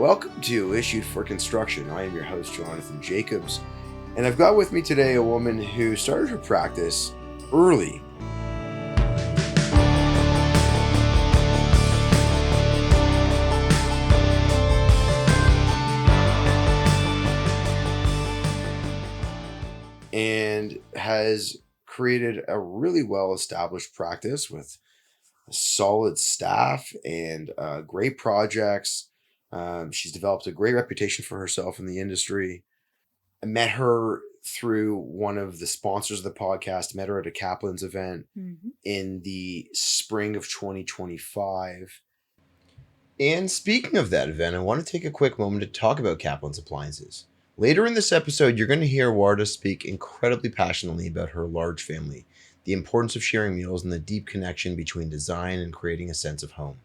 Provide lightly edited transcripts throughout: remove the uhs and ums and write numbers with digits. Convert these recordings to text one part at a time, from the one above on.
Welcome to Issued for Construction. I am your host, Jonathan Jacobs, and I've got with me today a woman who started her practice early. And has created a really well-established practice with a solid staff and great projects. She's developed a great reputation for herself in the industry. I met her through one of the sponsors of the podcast, met her at a Kaplan's event in the spring of 2025. And speaking of that event, I want to take a quick moment to talk about Kaplan's appliances. Later in this episode, you're going to hear Uarda speak incredibly passionately about her large family, the importance of sharing meals, and the deep connection between design and creating a sense of home.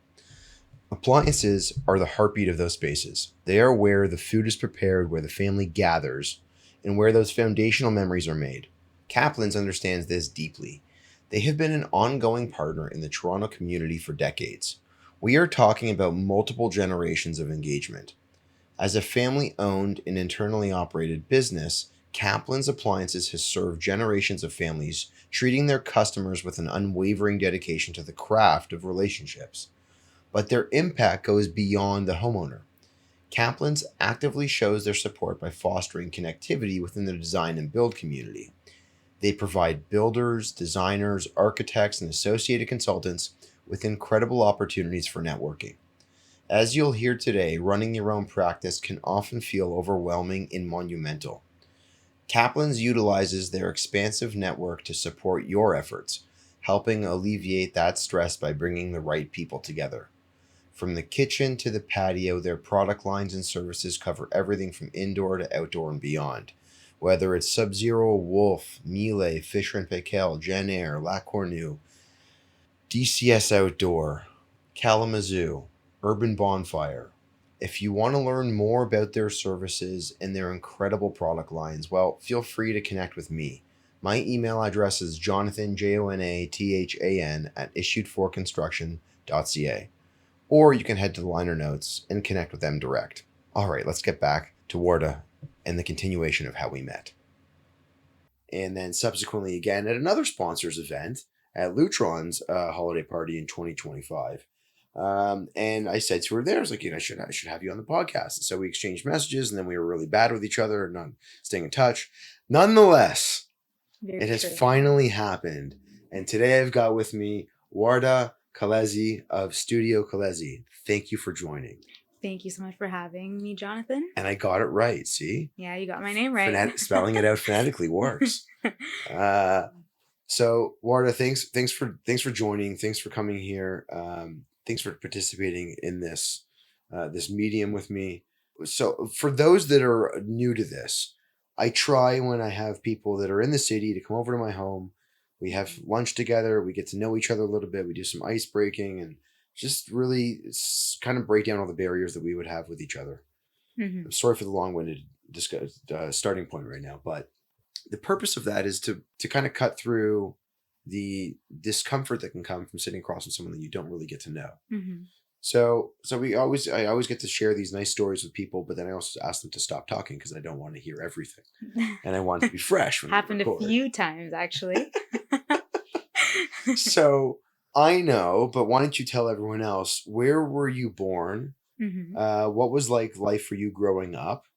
Appliances are the heartbeat of those spaces. They are where the food is prepared, where the family gathers, and where those foundational memories are made. Kaplan's understands this deeply. They have been an ongoing partner in the Toronto community for decades. We are talking about multiple generations of engagement. As a family-owned and internally operated business, Kaplan's Appliances has served generations of families, treating their customers with an unwavering dedication to the craft of relationships. But their impact goes beyond the homeowner. Kaplan's actively shows their support by fostering connectivity within the design and build community. They provide builders, designers, architects, and associated consultants with incredible opportunities for networking. As you'll hear today, running your own practice can often feel overwhelming and monumental. Kaplan's utilizes their expansive network to support your efforts, helping alleviate that stress by bringing the right people together. From the kitchen to the patio, their product lines and services cover everything from indoor to outdoor and beyond. Whether it's Sub-Zero, Wolf, Miele, Fisher & Paykel, Jen Air, La Cornue, DCS Outdoor, Kalamazoo, Urban Bonfire. If you want to learn more about their services and their incredible product lines, well, feel free to connect with me. My email address is jonathan, Jonathan, @issuedforconstruction.ca. Or you can head to the liner notes and connect with them direct. All right, let's get back to Uarda and the continuation of how we met. And then subsequently again at another sponsor's event at Lutron's holiday party in 2025. And I said to her there, I was like, I should have you on the podcast. So we exchanged messages, and then we were really bad with each other and not staying in touch. Nonetheless, it has finally happened. And today I've got with me Uarda Kellezi of Studio Kellezi. Thank you for joining. Thank you so much for having me, Jonathan. And I got it right, see? Yeah, you got my name right. Spelling it out phonetically works. So Uarda, thanks for joining. Thanks for coming here. Thanks for participating in this medium with me. So for those that are new to this, I try when I have people that are in the city to come over to my home. We have lunch together. We get to know each other a little bit. We do some ice breaking and just really kind of break down all the barriers that we would have with each other. I'm sorry for the long-winded starting point right now, but the purpose of that is to kind of cut through the discomfort that can come from sitting across from someone that you don't really get to know. So I always get to share these nice stories with people, but then I also ask them to stop talking because I don't want to hear everything, and I want it to be fresh. Happened a few times actually. So I know, but why don't you tell everyone else, where were you born? What was like life for you growing up?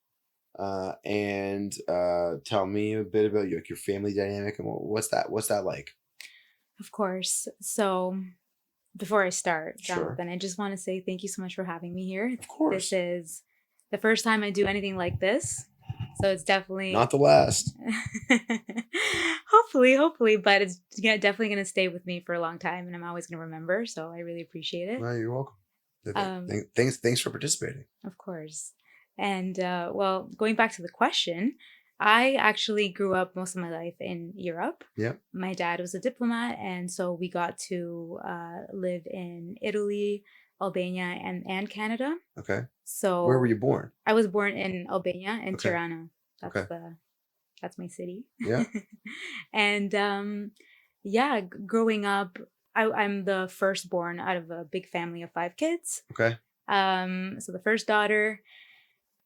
And tell me a bit about your family dynamic and what's that like? Of course. So before I start, Jonathan, I just want to say thank you so much for having me here. Of course. This is the first time I do anything like this. So it's definitely not the last. hopefully, but it's definitely going to stay with me for a long time, and I'm always going to remember. So I really appreciate it. Well, you're welcome. Thanks for participating. Of course. And well, going back to the question, I actually grew up most of my life in Europe. Yeah. My dad was a diplomat, and so we got to live in Italy, Albania, and Canada. Okay. So where were you born? I was born in Albania, in Tirana. That's my city. Yeah. And growing up, I'm the firstborn out of a big family of 5 kids. Okay. So the first daughter,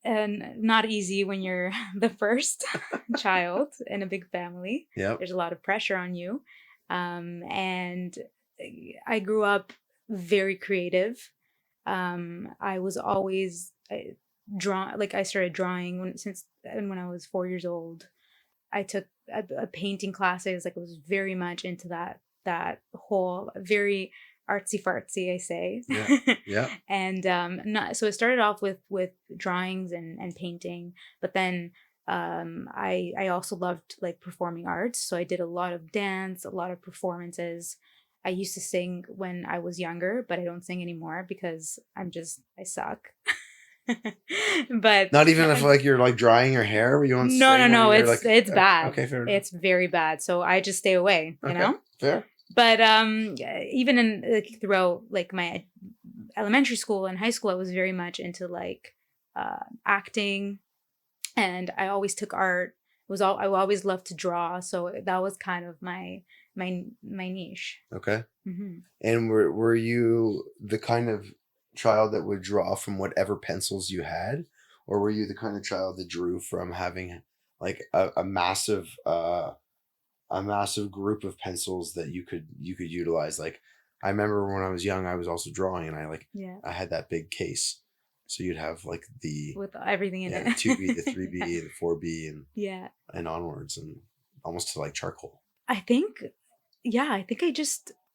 and not easy when you're the first child in a big family. Yep. There's a lot of pressure on you. And I grew up very creative. I was always like I started drawing when I was 4 years old. I took a painting classes. Like I was very much into that whole very artsy fartsy, I say. Yeah. Yeah. And not so it started off with drawings and painting, but then I also loved like performing arts. So I did a lot of dance, a lot of performances. I used to sing when I was younger, but I don't sing anymore because I suck. But Not even if like you're like drying your hair, where you want to no, no, sing, where no. you're It's like, it's bad. okay, fair enough. It's very bad. So I just stay away, you Okay, know? fair. But even in like throughout like my elementary school and high school, I was very much into like acting, and I always took art. I always loved to draw, so that was kind of my niche. Okay. Hmm. And were you the kind of child that would draw from whatever pencils you had, or were you the kind of child that drew from having like a massive group of pencils that you could utilize? Like I remember when I was young, I was also drawing, and Yeah, I had that big case, so you'd have like with everything in the it. 2B, the 3B, the 4B, Yeah, and onwards, and almost to like charcoal. I think. Yeah, I think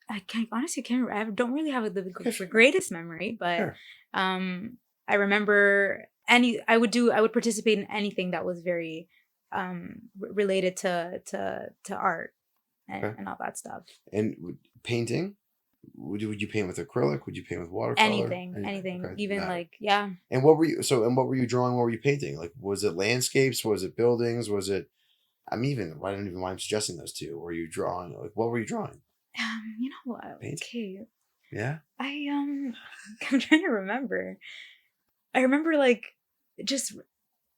I can't honestly can't. I don't really have Okay, the fair. greatest memory, but Fair. I remember I would participate in anything that was very related to art Okay. and all that stuff. And painting, would you paint with acrylic? Would you paint with watercolor? Anything, Okay, didn't even matter. like yeah. And what were you? So, and what were you drawing? What were you painting? Like, was it landscapes? Was it buildings? Was it? I'm even. I don't even why I'm suggesting those two. Were you drawing? Like, what were you drawing? You know what? Paint. Okay, Yeah. I'm trying to remember. I remember like just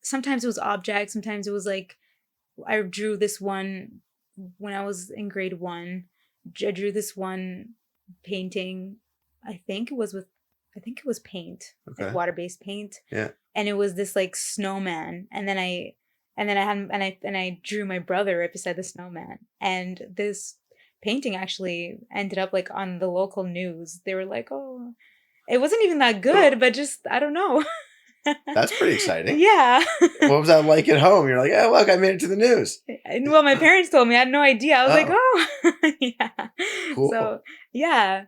sometimes it was objects, sometimes it was like I drew this one when I was in grade one. I drew this one painting. I think it was with, I think it was paint, like Okay. water-based paint, Yeah. and it was this like snowman. And then I had, and I drew my brother right beside the snowman. And this painting actually ended up like on the local news. They were like, "Oh, it wasn't even that good, but just I don't know." That's pretty exciting. Yeah. What was that like at home? You're like, oh look, I made it to the news. And well, my parents told me. I had no idea. I was like, Oh, oh, yeah. cool. So yeah,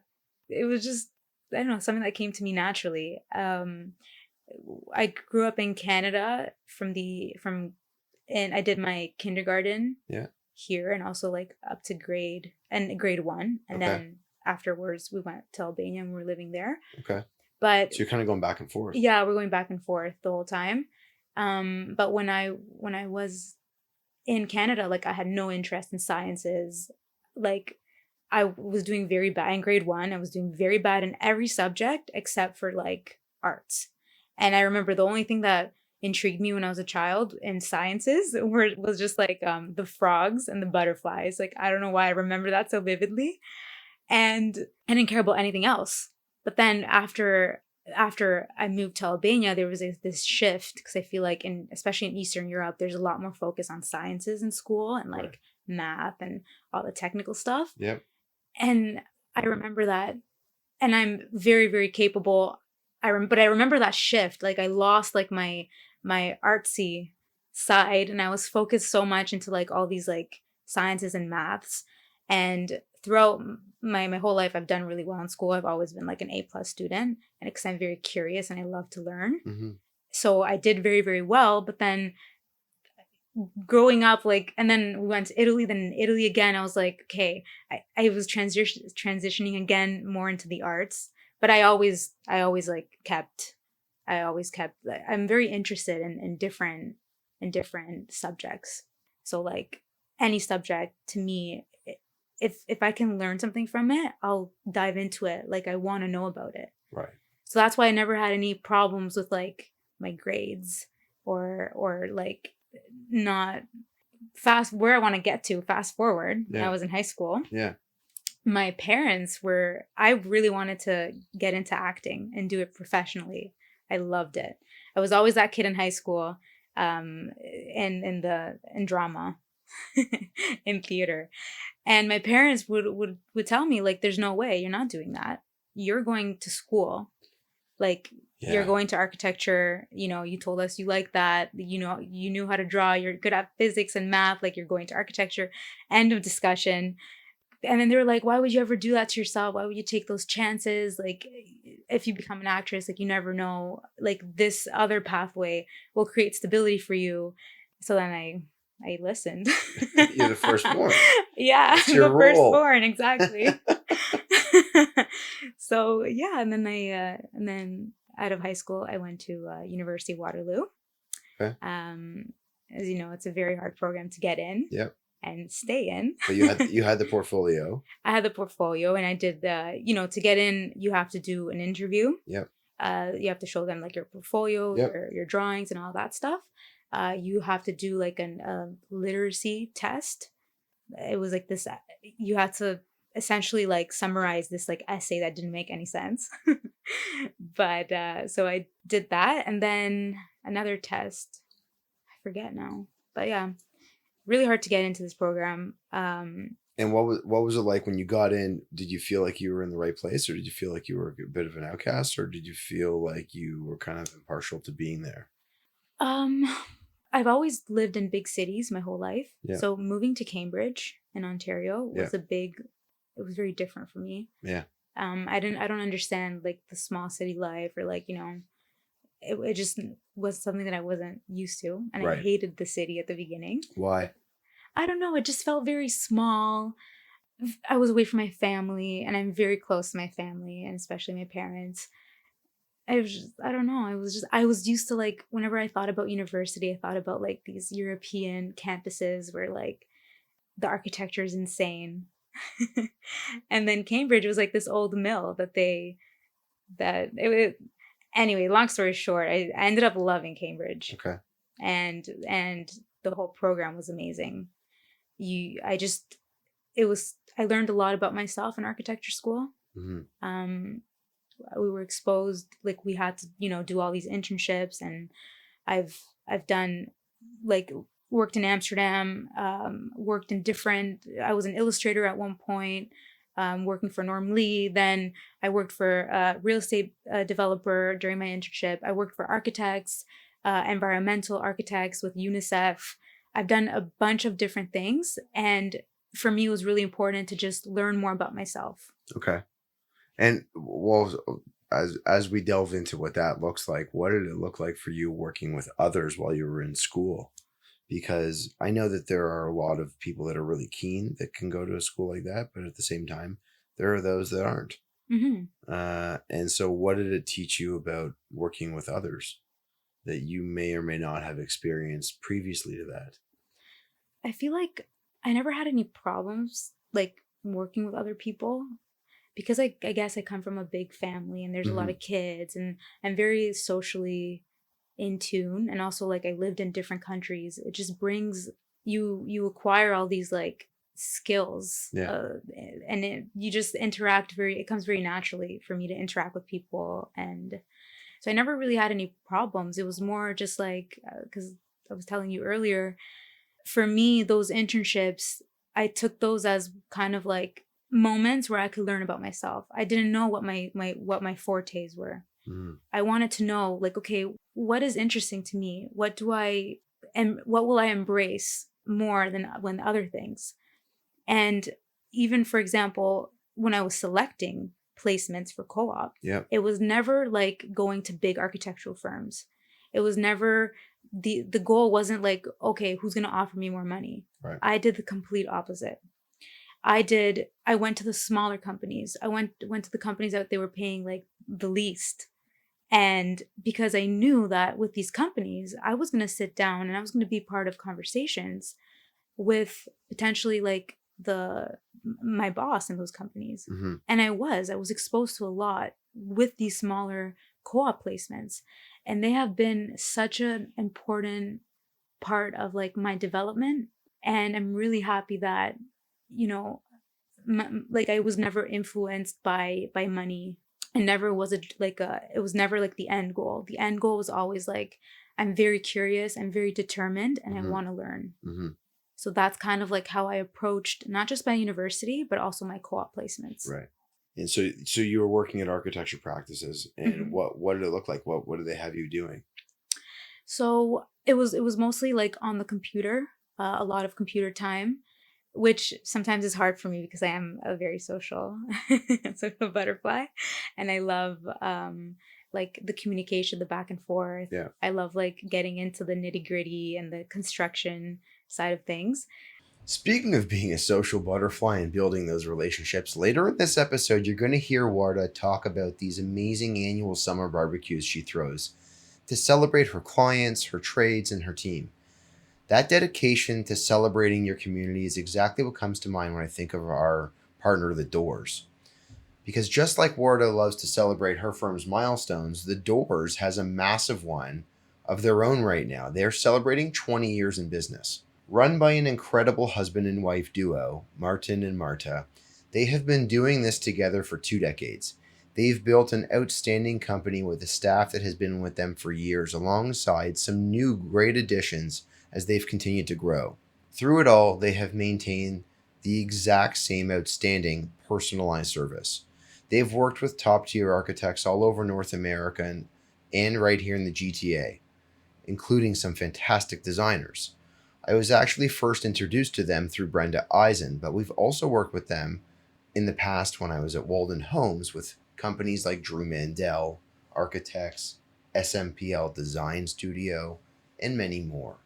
it was just I don't know something that came to me naturally. I grew up in Canada and I did my kindergarten Yeah. here and also like up to grade one, and Okay. then afterwards we went to Albania and we were living there. Okay. But So you're kind of going back and forth. yeah, we're going back and forth the whole time. But when I was in Canada, like I had no interest in sciences. Like I was doing very bad in grade one. I was doing very bad in every subject except for like arts. And I remember the only thing that intrigued me when I was a child in sciences was just like the frogs and the butterflies. Like I don't know why I remember that so vividly. And I didn't care about anything else. But then after I moved to Albania, there was this shift because I feel like especially in Eastern Europe, there's a lot more focus on sciences in school and like Right. math and all the technical stuff. Yep. And I remember that, and I'm very, very capable. But I remember that shift. Like I lost like my artsy side, and I was focused so much into like all these like sciences and maths. And throughout my whole life, I've done really well in school. I've always been like an A+ student, and because I'm very curious and I love to learn. Mm-hmm. So I did very, very well. But then growing up, like, and then we went to Italy, then in Italy again, I was like, okay, I was transitioning again more into the arts, but I always like I'm very interested in different subjects. So like any subject to me, if I can learn something from it, I'll dive into it. Like I want to know about it. Right. So that's why I never had any problems with like my grades or like not fast where I want to get to fast forward when I Yeah. was in high school. Yeah. my parents were, I really wanted to get into acting and do it professionally. I loved it. I was always that kid in high school, in drama, in theater. And my parents would tell me, like, there's no way, you're not doing that. You're going to school. Like, you're Yeah. going to architecture, you told us you like that, you knew how to draw, you're good at physics and math, like, you're going to architecture. End of discussion. And then they were like, why would you ever do that to yourself? Why would you take those chances? Like, if you become an actress, like, you never know, like, this other pathway will create stability for you. So then I listened. You're the firstborn. Yeah, It's your the role. firstborn, exactly. So yeah, and then out of high school, I went to University of Waterloo. Okay. As you know, it's a very hard program to get in Yep. and stay in. But you had the portfolio. I had the portfolio, and I did to get in, you have to do an interview. Yep. You have to show them like your portfolio, Yep. your drawings and all that stuff. You have to do like a literacy test. It was like this, you had to essentially like summarize this like essay that didn't make any sense. But so I did that, and then another test. I forget now. But yeah, really hard to get into this program. And what was it like when you got in? Did you feel like you were in the right place, or did you feel like you were a bit of an outcast, or did you feel like you were kind of impartial to being there? Um, I've always lived in big cities my whole life. Yeah. So moving to Cambridge in Ontario was Yeah. it was very different for me. Yeah. I don't understand like the small city life, or like, it just was something that I wasn't used to. And I Right. hated the city at the beginning. Why? I don't know. It just felt very small. I was away from my family, and I'm very close to my family, and especially my parents. I don't know. I was used to, like, whenever I thought about university, I thought about like these European campuses where like the architecture is insane. And then Cambridge was like this old mill anyway, long story short, I ended up loving Cambridge. Okay. And the whole program was amazing. I just, I learned a lot about myself in architecture school. Mm-hmm. We were exposed, like, we had to do all these internships, and I've done, like, worked in Amsterdam, worked in different, I was an illustrator at one point, working for Norm Lee. Then I worked for a real estate developer during my internship. I worked for architects, environmental architects with UNICEF. I've done a bunch of different things, and for me it was really important to just learn more about myself. Okay. And well, as we delve into what that looks like, what did it look like for you working with others while you were in school? Because I know that there are a lot of people that are really keen that can go to a school like that, but at the same time, there are those that aren't. Mm-hmm. And so, what did it teach you about working with others that you may or may not have experienced previously to that? I feel like I never had any problems like working with other people, because I guess I come from a big family, and there's a lot Mm-hmm. of kids, and I'm very socially in tune, and also like I lived in different countries. It just brings you acquire all these like skills, Yeah. and you just interact it comes very naturally for me to interact with people. And so I never really had any problems. It was more just like, because I was telling you earlier, for me, those internships, I took those as kind of like moments where I could learn about myself. I didn't know what my fortes were. Mm-hmm. I wanted to know, like, okay, what is interesting to me? What will I embrace more than when other things? And even, for example, when I was selecting placements for co-op, Yep. it was never like going to big architectural firms. It was never, the goal wasn't like, okay, who's going to offer me more money? Right. I did the complete opposite. I went to the smaller companies. I went to the companies that they were paying like the least. And because I knew that with these companies, I was going to sit down and I was going to be part of conversations with potentially like my boss in those companies. Mm-hmm. And I was exposed to a lot with these smaller co-op placements, and they have been such an important part of like my development. And I'm really happy that, you know, like I was never influenced by money. And never was it like it was never like the end goal. The end goal was always like, I'm very curious, I'm very determined, and I Mm-hmm. want to learn. Mm-hmm. So that's kind of like how I approached not just my university, but also my co-op placements. Right. And so you were working at architecture practices, and Mhm. what did it look like? What did they have you doing? So it was mostly like on the computer, a lot of computer time, which sometimes is hard for me because I am a very social, social butterfly, and I love like the communication, the back and forth. Yeah. I love like getting into the nitty gritty and the construction side of things. Speaking of being a social butterfly and building those relationships, later in this episode, you're going to hear Warda talk about these amazing annual summer barbecues she throws to celebrate her clients, her trades, and her team. That dedication to celebrating your community is exactly what comes to mind when I think of our partner, The Doors. Because just like Warda loves to celebrate her firm's milestones, The Doors has a massive one of their own right now. They're celebrating 20 years in business. Run by an incredible husband and wife duo, Martin and Marta, they have been doing this together for 2 decades. They've built an outstanding company with a staff that has been with them for years, alongside some new great additions as they've continued to grow. Through it all, they have maintained the exact same outstanding personalized service. They've worked with top tier architects all over North America and right here in the GTA, including some fantastic designers. I was actually first introduced to them through Brenda Eisen, but we've also worked with them in the past when I was at Walden Homes with companies like Drew Mandel, Architects, SMPL Design Studio, and many more.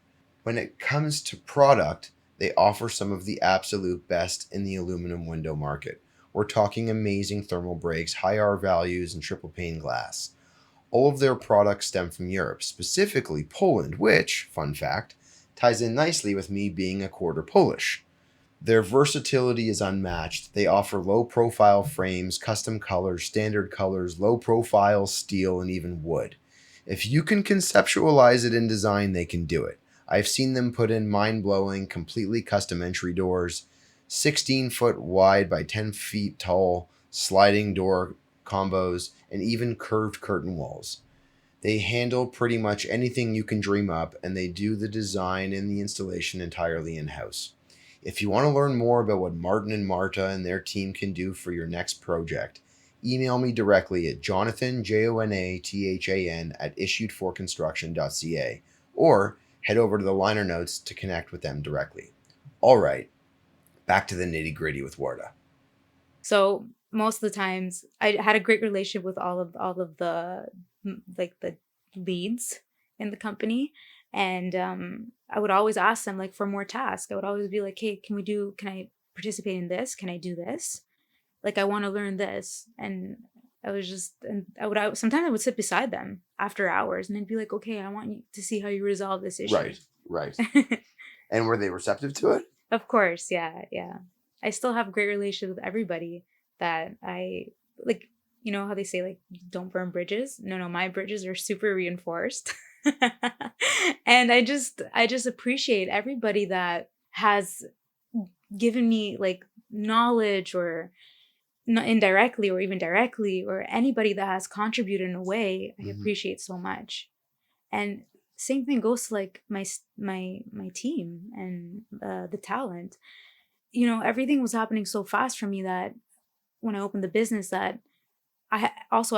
When it comes to product, they offer some of the absolute best in the aluminum window market. We're talking amazing thermal breaks, high R values, and triple pane glass. All of their products stem from Europe, specifically Poland, which, fun fact, ties in nicely with me being a quarter Polish. Their versatility is unmatched. They offer low profile frames, custom colors, low profile steel, and even wood. If you can conceptualize it in design, they can do it. I've seen them put in mind blowing, completely custom entry doors, 16-foot wide by 10 feet tall sliding door combos, and even curved curtain walls. They handle pretty much anything you can dream up, and they do the design and the installation entirely in house. If you want to learn more about what Martin and Marta and their team can do for your next project, email me directly at Jonathan, Jonathan, at issuedforconstruction.ca, or head over to the liner notes to connect with them directly. All right, back to the nitty gritty with Warda. So most of the times I had a great relationship with all of the like the leads in the company. And I would always ask them like for more tasks. I would always be like, hey, can I participate in this? Can I do this? Like I want to learn this. And sometimes I would sit beside them after hours and I'd be like, okay, I want you to see how you resolve this issue. Right, right. And were they receptive to it? Of course, yeah, yeah. I still have great relations with everybody that I like, you know how they say like don't burn bridges? No, no, my bridges are super reinforced. And I just appreciate everybody that has given me like knowledge or not indirectly or even directly or anybody that has contributed in a way I Mm-hmm. appreciate so much. And same thing goes to like my team and the talent. You know, everything was happening so fast for me that when I opened the business that I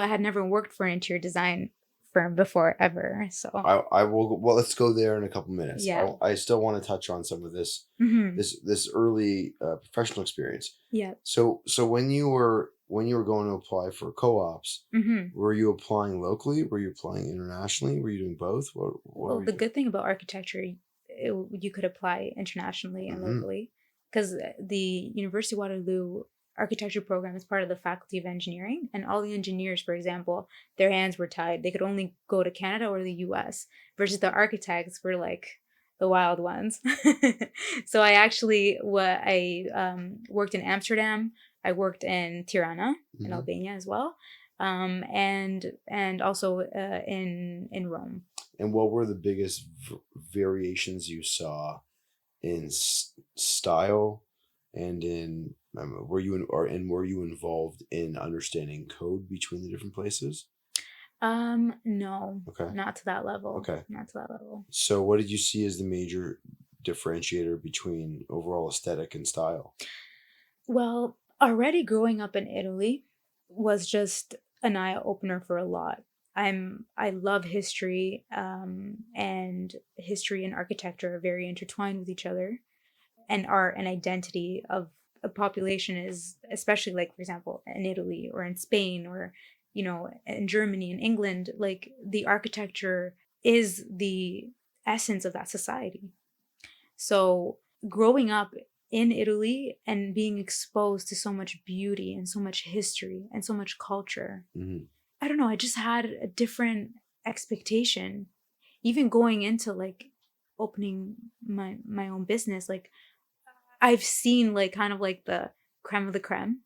had never worked for an interior design firm before ever. So I will. Well, let's go there in a couple minutes. yeah. I still want to touch on some of Hmm. this early professional experience. Yeah. So when you were going to apply for co-ops, Hmm. were you applying locally? Were you applying internationally? Were you doing both? What Well, were you the doing? good thing about architecture, you could apply internationally and Mm-hmm. locally because the University of Waterloo architecture program is part of the Faculty of Engineering, and all the engineers, for example, their hands were tied. They could only go to Canada or the US, versus the architects were like the wild ones. So I actually worked in Amsterdam. I worked in Tirana in Mm-hmm. Albania as well, and also in Rome. And what were the biggest variations you saw in style and in were you involved in understanding code between the different places? No, Okay. not to that level. Okay. Not to that level. So what did you see as the major differentiator between overall aesthetic and style? Well, already growing up in Italy was just an eye opener for a lot. I love history, and history and architecture are very intertwined with each other, and art and identity of a population is, especially like for example in Italy or in Spain or in Germany and England, like the architecture is the essence of that society. So growing up in Italy and being exposed to so much beauty and so much history and so much culture, Hmm. I don't know, I just had a different expectation. Even going into like opening my own business, like I've seen like kind of like the creme of the creme,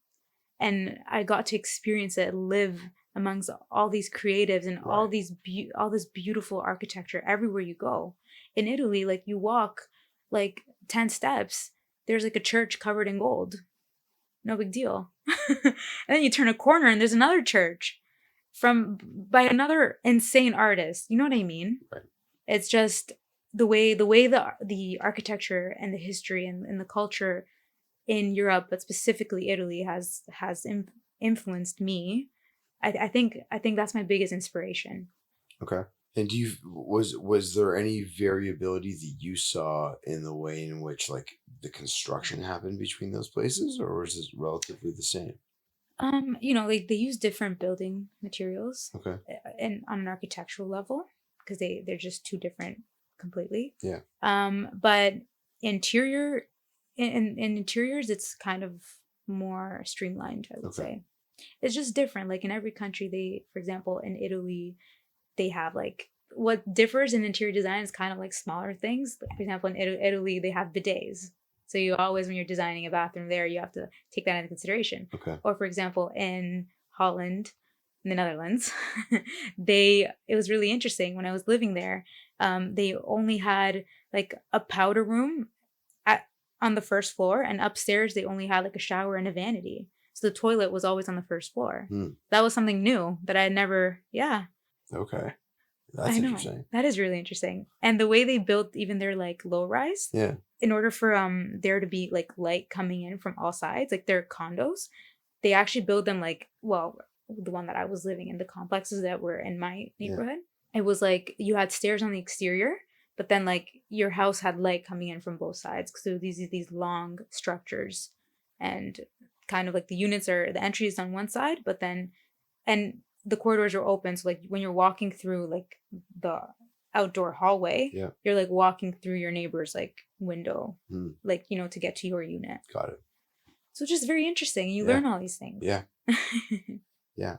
and I got to experience it, live amongst all these creatives and all Right. these all this beautiful architecture everywhere you go. In Italy, like you walk like 10 steps, there's like a church covered in gold. No big deal. And then you turn a corner and there's another church from by another insane artist. You know what I mean? Right. It's just the architecture and the history and the culture in Europe, but specifically Italy, has influenced me. I think that's my biggest inspiration. Okay. And was there any variability that you saw in the way in which like the construction happened between those places, or was it relatively the same? Like they use different building materials, Okay. and on an architectural level, because they're just too different completely. Yeah. But interior in interiors, it's kind of more streamlined, I would Okay. say. It's just different. Like in every country, for example, in Italy, they have like what differs in interior design is kind of like smaller things. Like, for example, in Italy, they have bidets. So you always, when you're designing a bathroom there, you have to take that into consideration. Okay. Or for example, in Holland, in the Netherlands, it was really interesting when I was living there. They only had like a powder room at on the first floor, and upstairs they only had like a shower and a vanity. So the toilet was always on the first floor. Hmm. That was something new that I had never. Yeah, Okay. That's I know. interesting. That is really interesting. And the way they built even their like low rise, Yeah. in order for there to be like light coming in from all sides, like their condos, they actually build them like, well, the one that I was living in, the complexes that were in my Yeah. neighborhood, it was like you had stairs on the exterior, but then like your house had light coming in from both sides. So these long structures, and kind of like the units are the entry is on one side, but then and the corridors are open. So like when you're walking through like the outdoor hallway, Yeah. you're like walking through your neighbor's like window, Hmm. like to get to your unit. Got it. So it's just very interesting. You Yeah. learn all these things. Yeah. Yeah.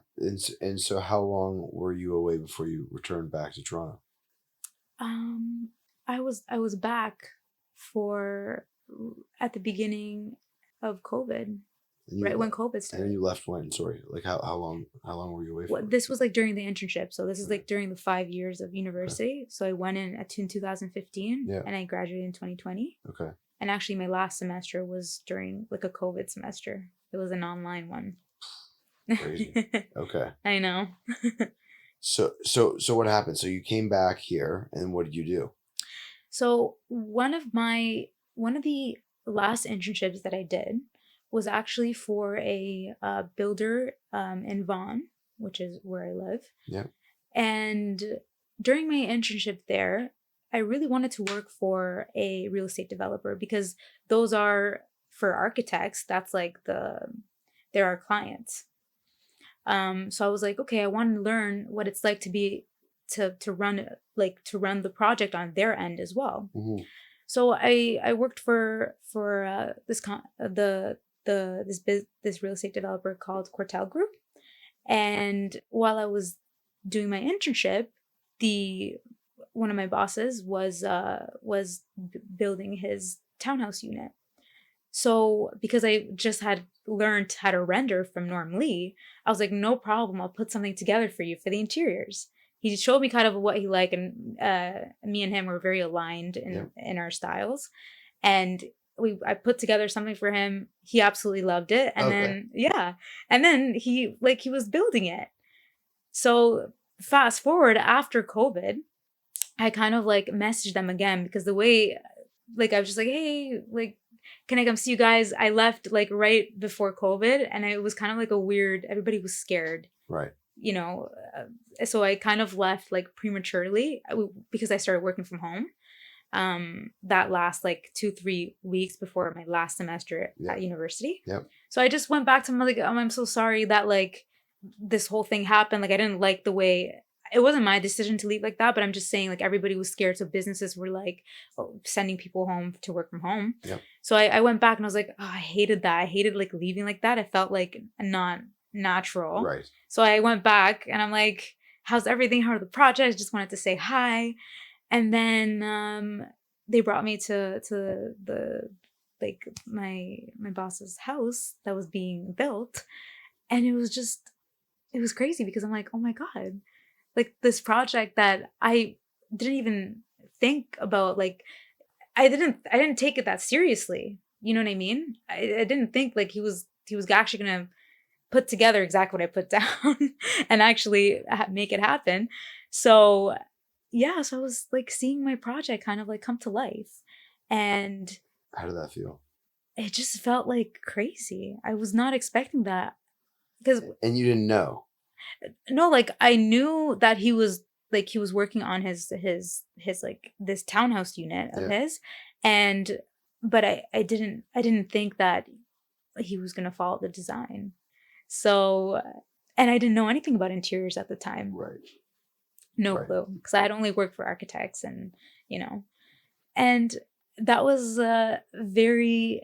And so how long were you away before you returned back to Toronto? um, I was back for at the beginning of COVID, And you right when le- COVID and then started. you left when? Sorry. Like how long were you away What for? this was like during the internship, so this is Okay. like during the 5 years of Okay. university. So I went in 2015, Yeah. and I graduated in 2020. Okay. And actually, my last semester was during like a COVID semester. It was an online one. Crazy. Okay. I know. So what happened? So you came back here, and what did you do? So one of the last internships that I did was actually for a builder in Vaughan, which is where I live. Yeah. And during my internship there, I really wanted to work for a real estate developer, because those are, for architects, that's like they're our clients. So I was like, okay, I want to learn what it's like to be to run the project on their end as well. Hmm. So I worked for this real estate developer called Quartel Group, and while I was doing my internship, the one of my bosses was building his townhouse unit. So because I just had learned how to render from Norm Lee, I was like, no problem, I'll put something together for you for the interiors. He showed me kind of what he liked, and me and him were very aligned Yeah. in our styles. And I put together something for him. He absolutely loved it. And Okay. then, yeah. And then he was building it. So fast forward after COVID, I kind of like messaged them again because the way, like, I was just like, hey, like, can I come see you guys? I left like right before COVID, and it was kind of like a weird, everybody was scared, Right. you know. So I kind of left like prematurely because I started working from home. That last like 2-3 weeks before my last semester Yep. at university. Yep. So I just went back to him like, I'm so sorry that like this whole thing happened. Like I didn't like the way, it wasn't my decision to leave like that, but I'm just saying like everybody was scared. So businesses were like sending people home to work from home. Yep. So I went back and I was like, oh, I hated that. I hated like leaving like that. I felt like not natural. Right. So I went back and I'm like, how's everything? How are the projects? Just wanted to say hi. And then they brought me to the like my boss's house that was being built, and it was crazy because I'm like, oh my god, like this project that I didn't even think about, like I didn't take it that seriously. You know what I mean? I didn't think like he was actually gonna put together exactly what I put down and actually make it happen. So yeah, so I was like seeing my project kind of like come to life, and How did that feel? it just felt like crazy. I was not expecting that because And you didn't know. no, like I knew that he was working on his like this townhouse unit of Yeah. his, and but I didn't think that he was gonna follow the design. So, and I didn't know anything about interiors at the time. Right. No Right. clue, because I had only worked for architects, and you know, and that was very,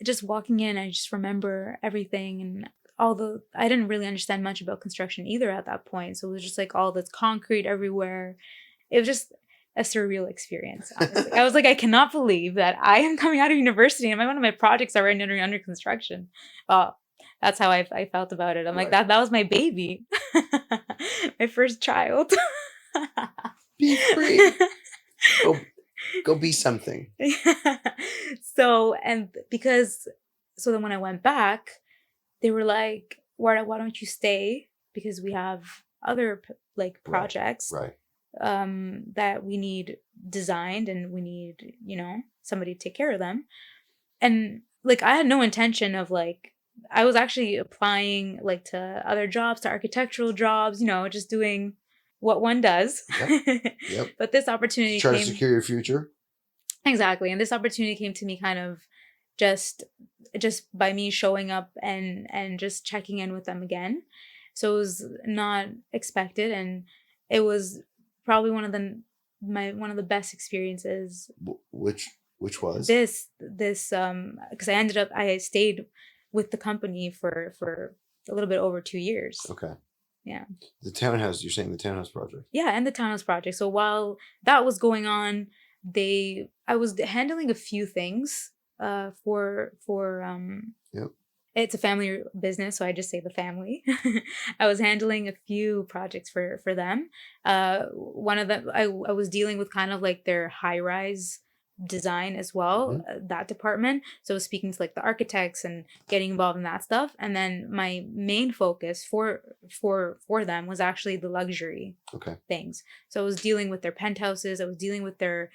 just walking in, I just remember everything, and although I didn't really understand much about construction either at that point, so it was just like all this concrete everywhere. It was just a surreal experience, honestly. I was like, I cannot believe that I am coming out of university and one of my projects are right under construction. Well, that's how I felt about it. I'm like, Right. that was my baby. My first child. Be free. Go be something. So, and because, so then when I went back, they were like, why don't you stay? Because we have other like projects Right. that we need designed, and we need, you know, somebody to take care of them. And like I had no intention of like, I was actually applying like to other jobs, to architectural jobs, you know, just doing what one does. Yep. But this opportunity Try to came. secure your future. Exactly. And this opportunity came to me kind of just by me showing up and just checking in with them again. So it was not expected, and it was probably one of the best experiences. Which was? This because I stayed with the company for a little bit over 2 years. Okay. Yeah. The townhouse, you're saying the townhouse project. Yeah, and the townhouse project. So while that was going on, I was handling a few things for Yep. it's a family business, so I just say the family. I was handling a few projects for them. One of them, I was dealing with kind of like their high rise design as well, that department. So I was speaking to like the architects and getting involved in that stuff. And then my main focus for them was actually the luxury things. So I was dealing with their penthouses. I was dealing with the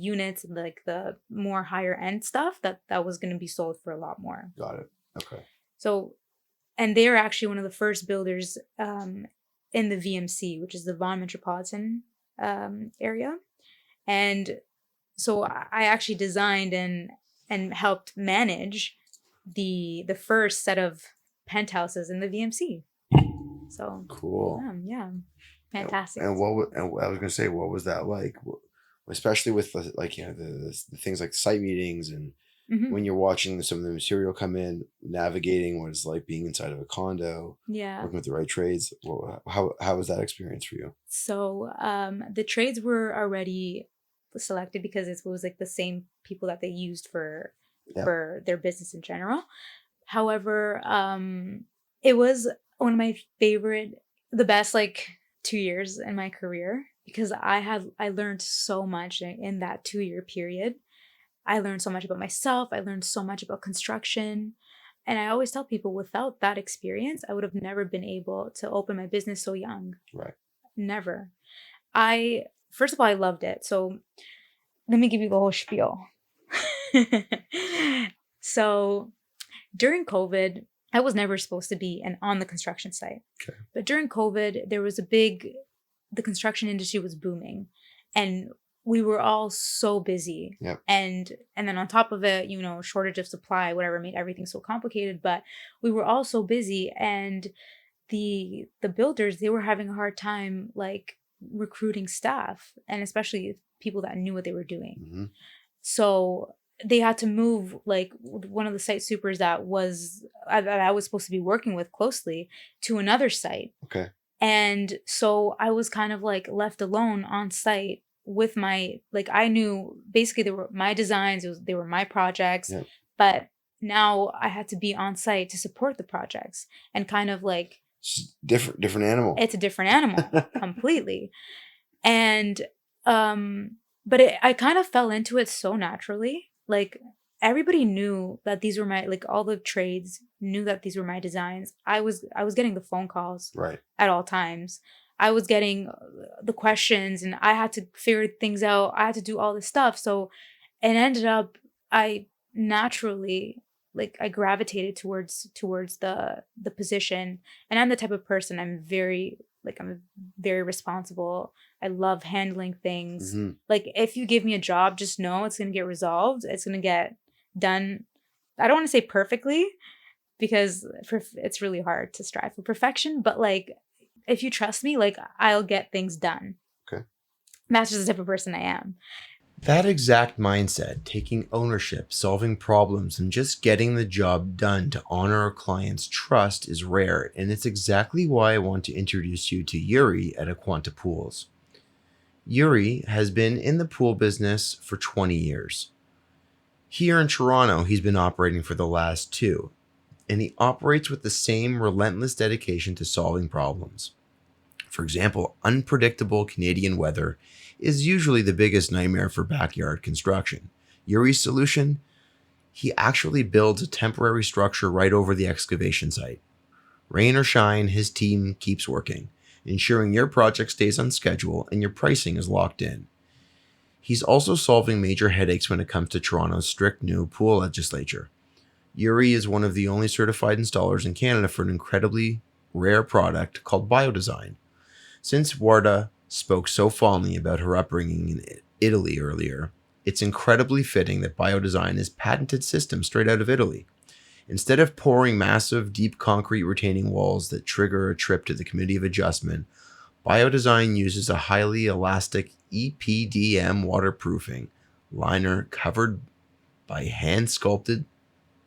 units and like the more higher end stuff that was going to be sold for a lot more. Got it. Okay. So, and they're actually one of the first builders in the VMC, which is the Vaughan Metropolitan area. And so I actually designed and helped manage the first set of penthouses in the VMC. So cool. Yeah, fantastic. And I was gonna say, what was that like? Especially with like, you know, the things like site meetings and when you're watching some of the material come in, navigating what it's like being inside of a condo, working with the right trades. How was that experience for you? So the trades were already selected because it was like the same people that they used for their business in general. However, it was one of my the best like 2 years in my career, because I learned so much in that 2-year period. I learned so much about myself. I learned so much about construction. And I always tell people without that experience, I would have never been able to open my business so young. Right. Never. First of all, I loved it. So let me give you the whole spiel. So during COVID, I was never supposed to be on the construction site. Okay. But during COVID, the construction industry was booming, and we were all so busy. Yep. And then on top of it, shortage of supply, whatever, made everything so complicated. But we were all so busy, and the builders, they were having a hard time like recruiting staff, and especially people that knew what they were doing. Mm-hmm. So they had to move like one of the site supers that I was supposed to be working with closely to another site. Okay. And so I was kind of like left alone on site with I knew basically they were my designs, they were my projects, Yep. but now I had to be on site to support the projects and kind of like It's different animal. It's a different animal completely. And but I kind of fell into it so naturally. Like everybody knew that these were all the trades knew that these were my designs. I was getting the phone calls Right. at all times. I was getting the questions, and I had to figure things out. I had to do all this stuff. So it ended up, I naturally, I gravitated towards the position. And I'm the type of person, I'm very responsible. I love handling things. Mm-hmm. Like if you give me a job, just know it's going to get resolved. It's going to get done. I don't want to say perfectly, because it's really hard to strive for perfection, but if you trust me, I'll get things done. Okay. That's just the type of person I am. That exact mindset, taking ownership, solving problems, and just getting the job done to honor a client's trust is rare, and it's exactly why I want to introduce you to Yuri at Aquanta Pools. Yuri has been in the pool business for 20 years. Here in Toronto, he's been operating for the last 2, and he operates with the same relentless dedication to solving problems. For example, unpredictable Canadian weather is usually the biggest nightmare for backyard construction. Yuri's solution? He actually builds a temporary structure right over the excavation site. Rain or shine, his team keeps working, ensuring your project stays on schedule and your pricing is locked in. He's also solving major headaches when it comes to Toronto's strict new pool legislature. Yuri is one of the only certified installers in Canada for an incredibly rare product called biodesign. Since Uarda spoke so fondly about her upbringing in Italy earlier, it's incredibly fitting that biodesign is patented system straight out of Italy. Instead of pouring massive, deep concrete retaining walls that trigger a trip to the Committee of Adjustment, biodesign uses a highly elastic EPDM waterproofing liner covered by hand-sculpted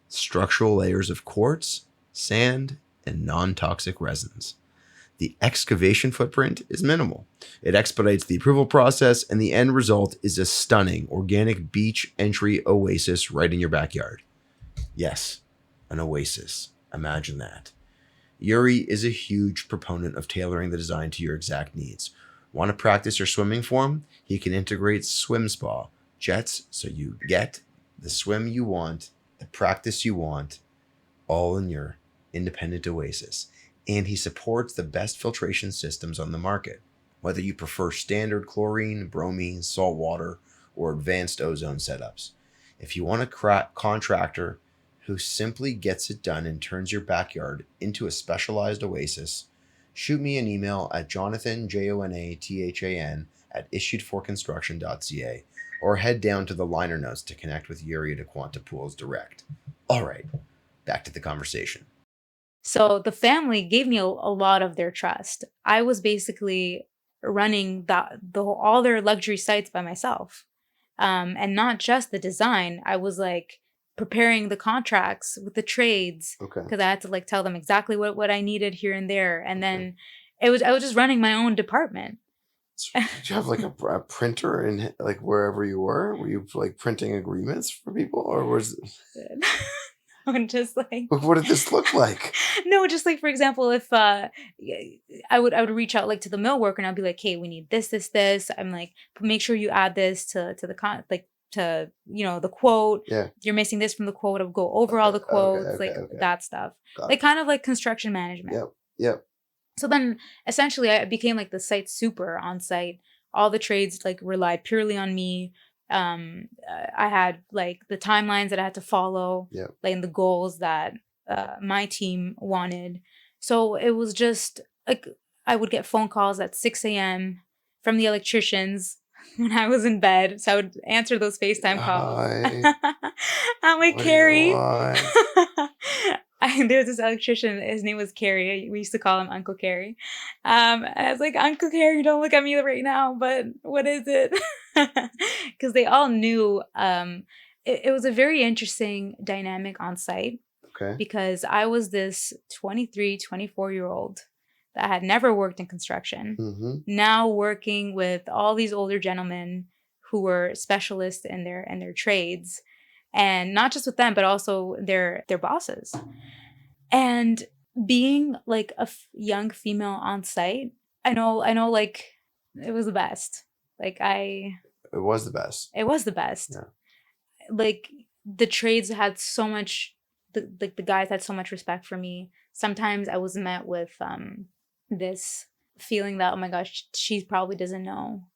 structural layers of quartz, sand, and non-toxic resins. The excavation footprint is minimal. It expedites the approval process, and the end result is a stunning organic beach entry oasis right in your backyard. Yes, an oasis. Imagine that. Yuri is a huge proponent of tailoring the design to your exact needs. Want to practice your swimming form? He can integrate swim spa, jets, so you get the swim you want, the practice you want, all in your independent oasis. And he supports the best filtration systems on the market, whether you prefer standard chlorine, bromine, salt water, or advanced ozone setups. If you want a contractor who simply gets it done and turns your backyard into a specialized oasis, shoot me an email at Jonathan, Jonathan, at issuedforconstruction.ca, or head down to the liner notes to connect with Yuri at Aquanta Pools direct. All right, back to the conversation. So the family gave me a lot of their trust. I was basically running all their luxury sites by myself. And not just the design. I was preparing the contracts with the trades, because I had to tell them exactly what I needed here and there. And then I was just running my own department. Did you have a printer in wherever you were? Were you printing agreements for people, or was it? I'm just what did this look like? No, just for example, if I would reach out to the mill worker, and I'd be like, hey, we need this. I'm make sure you add this to the to, the quote. Yeah. You're missing this from the quote. I'll go over all the quotes, Okay. that stuff. Got Like it. kind of like construction management. Yep. Yep. So then essentially I became like the site super on site. All the trades like relied purely on me. I had like the timelines that I had to follow, Yep. like the goals that my team wanted. So it was just like I would get phone calls at 6 a.m. from the electricians when I was in bed. So I would answer those FaceTime calls. Hi. I'm like, What do you Carrie. want? There was this electrician. His name was Carrie. We used to call him Uncle Carrie. And I was like, Uncle Carrie, don't look at me right now, but what is it? Because they all knew. It was a very interesting dynamic on site Okay. because I was this 23, 24-year-old that had never worked in construction, Mm-hmm. now working with all these older gentlemen who were specialists in their trades, and not just with them, but also their bosses. And being like a young female on site, I know, like it was the best. Like It was the best. it was the best. Yeah. Like the trades had so much, the guys had so much respect for me. Sometimes I was met with this feeling that, oh my gosh, she probably doesn't know,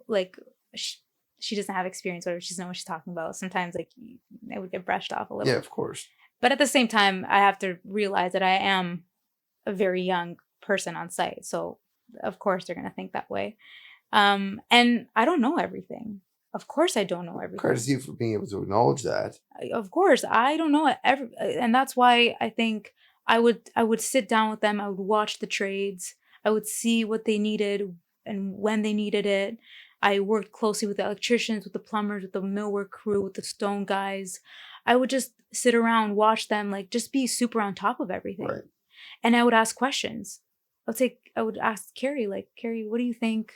like she doesn't have experience, or she doesn't know what she's talking about. Sometimes like I would get brushed off a little. Yeah, of course. But at the same time, I have to realize that I am a very young person on site. So of course they're going to think that way. And I don't know everything. Of course I don't know everything. Courtesy for being able to acknowledge that. Of course, I don't know and that's why I think I would sit down with them. I would watch the trades. I would see what they needed and when they needed it. I worked closely with the electricians, with the plumbers, with the millwork crew, with the stone guys. I would just sit around, watch them, like just be super on top of everything. Right. And I would ask questions. I would ask Carrie, like, Carrie, what do you think?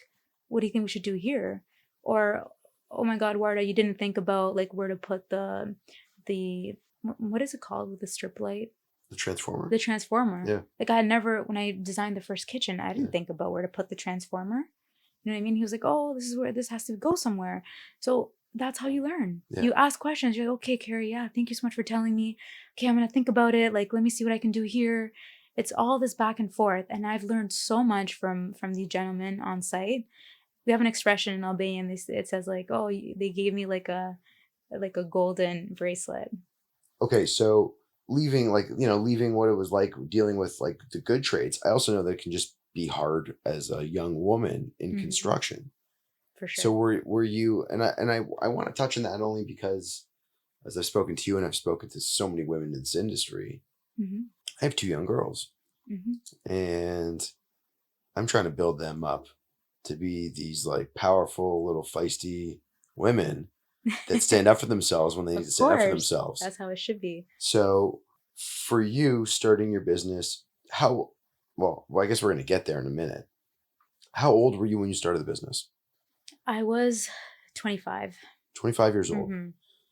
What do you think we should do here? Or, oh my God, Uarda, you didn't think about like where to put the what is it called with the strip light? The transformer. The transformer. Yeah. Like I had never, when I designed the first kitchen, I didn't think about where to put the transformer. You know what I mean? He was like, oh, this is where this has to go somewhere. So that's how you learn. Yeah. You ask questions. You're like, okay, Carrie, yeah, thank you so much for telling me. Okay, I'm going to think about it. Like, let me see what I can do here. It's all this back and forth. And I've learned so much from these gentlemen on site. We have an expression in Albanian. It says like, oh, they gave me like a golden bracelet. Okay, so leaving what it was like dealing with like the good trades, I also know that it can just be hard as a young woman in construction. For sure. So were you, and I want to touch on that only because as I've spoken to you and I've spoken to so many women in this industry, I have 2 young girls, and I'm trying to build them up to be these like powerful little feisty women that stand up for themselves when they need to stand up for themselves. That's how it should be. So for you starting your business, well, I guess we're going to get there in a minute. How old were you when you started the business? I was 25. 25 years old.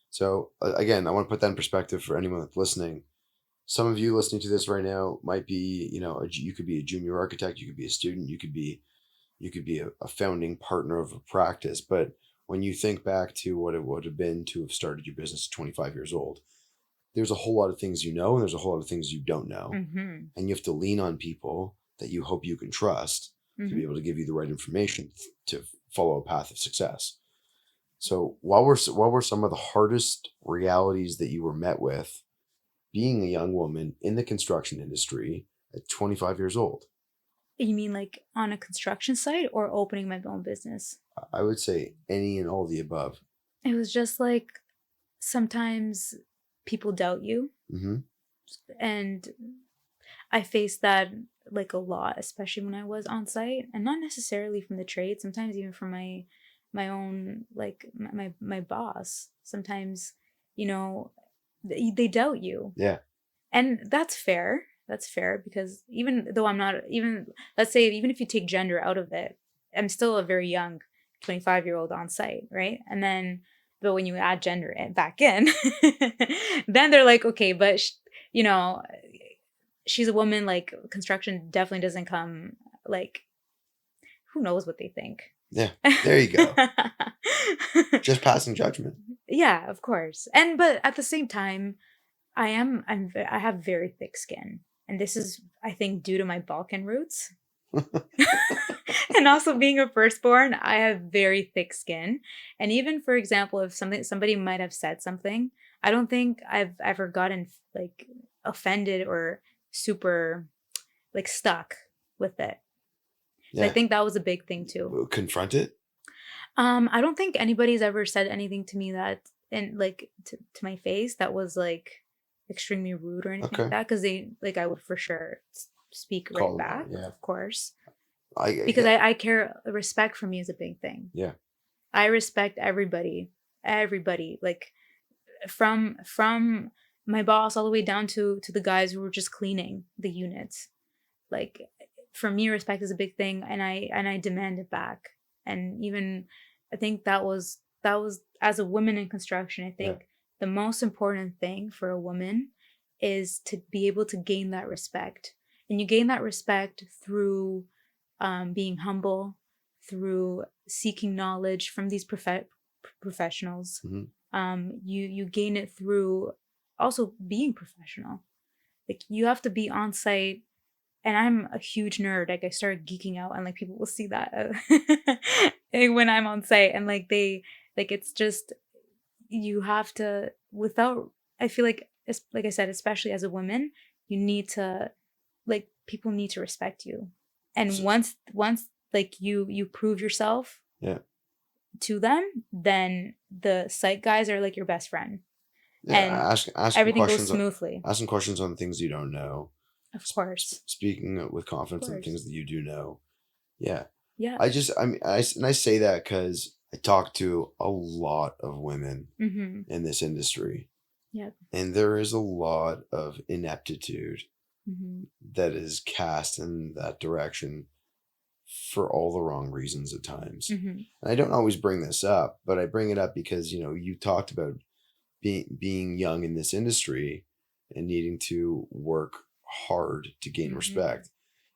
So again, I want to put that in perspective for anyone that's listening. Some of you listening to this right now might be, you could be a junior architect, you could be a student, you could be a founding partner of a practice. But when you think back to what it would have been to have started your business at 25 years old, there's a whole lot of things you know, and there's a whole lot of things you don't know. And you have to lean on people that you hope you can trust to be able to give you the right information to follow a path of success. So what were some of the hardest realities that you were met with being a young woman in the construction industry at 25 years old? You mean like on a construction site or opening my own business? I would say any and all of the above. It was just like sometimes people doubt you. And I faced that like a lot, especially when I was on site, and not necessarily from the trade, sometimes even from my own, like my boss. Sometimes, they doubt you. Yeah. And that's fair. That's fair because even though I'm not, let's say, even if you take gender out of it, I'm still a very young 25-year-old on site, right? And then, but when you add gender back in, then they're like, okay, but she's a woman, like construction definitely doesn't come, like, who knows what they think. Yeah, there you go. Just passing judgment. Yeah, of course. And but at the same time, I have very thick skin. And this is, I think, due to my Balkan roots. And also being a firstborn, I have very thick skin. And even, for example, if somebody might have said something, I don't think I've ever gotten like offended or super like stuck with it. So I Yeah. think that was a big thing too. Confront it. I don't think anybody's ever said anything to me that and like to my face that was like extremely rude or anything like Okay. that because they like I would for sure speak right Call them out. back, Yeah. of course, I because get. I care. Respect for me is a big thing. Yeah. I respect everybody, like from my boss all the way down to the guys who were just cleaning the units. Like for me, respect is a big thing, and I demand it back. And even I think that was as a woman in construction, I Yeah. think the most important thing for a woman is to be able to gain that respect, and you gain that respect through being humble, through seeking knowledge from these professionals. Hmm. You gain it through also being professional. Like you have to be on site, and I'm a huge nerd. Like I started geeking out, and like people will see that when I'm on site, and like they like it's just you have to without. I feel like I said, especially as a woman, you need to like people need to respect you, and So, once like you prove yourself yeah. to them, then the site guys are like your best friend, Yeah. and Asking everything goes questions. smoothly. Asking questions on things you don't know. Of course, Speaking with of confidence on course, things that you do know. Yeah. yeah. I say that because I talk to a lot of women Mm-hmm. in this industry, Yeah. and there is a lot of ineptitude Mm-hmm. that is cast in that direction for all the wrong reasons at times. Mm-hmm. And I don't always bring this up, but I bring it up because you talked about being young in this industry and needing to work hard to gain Mm-hmm. respect.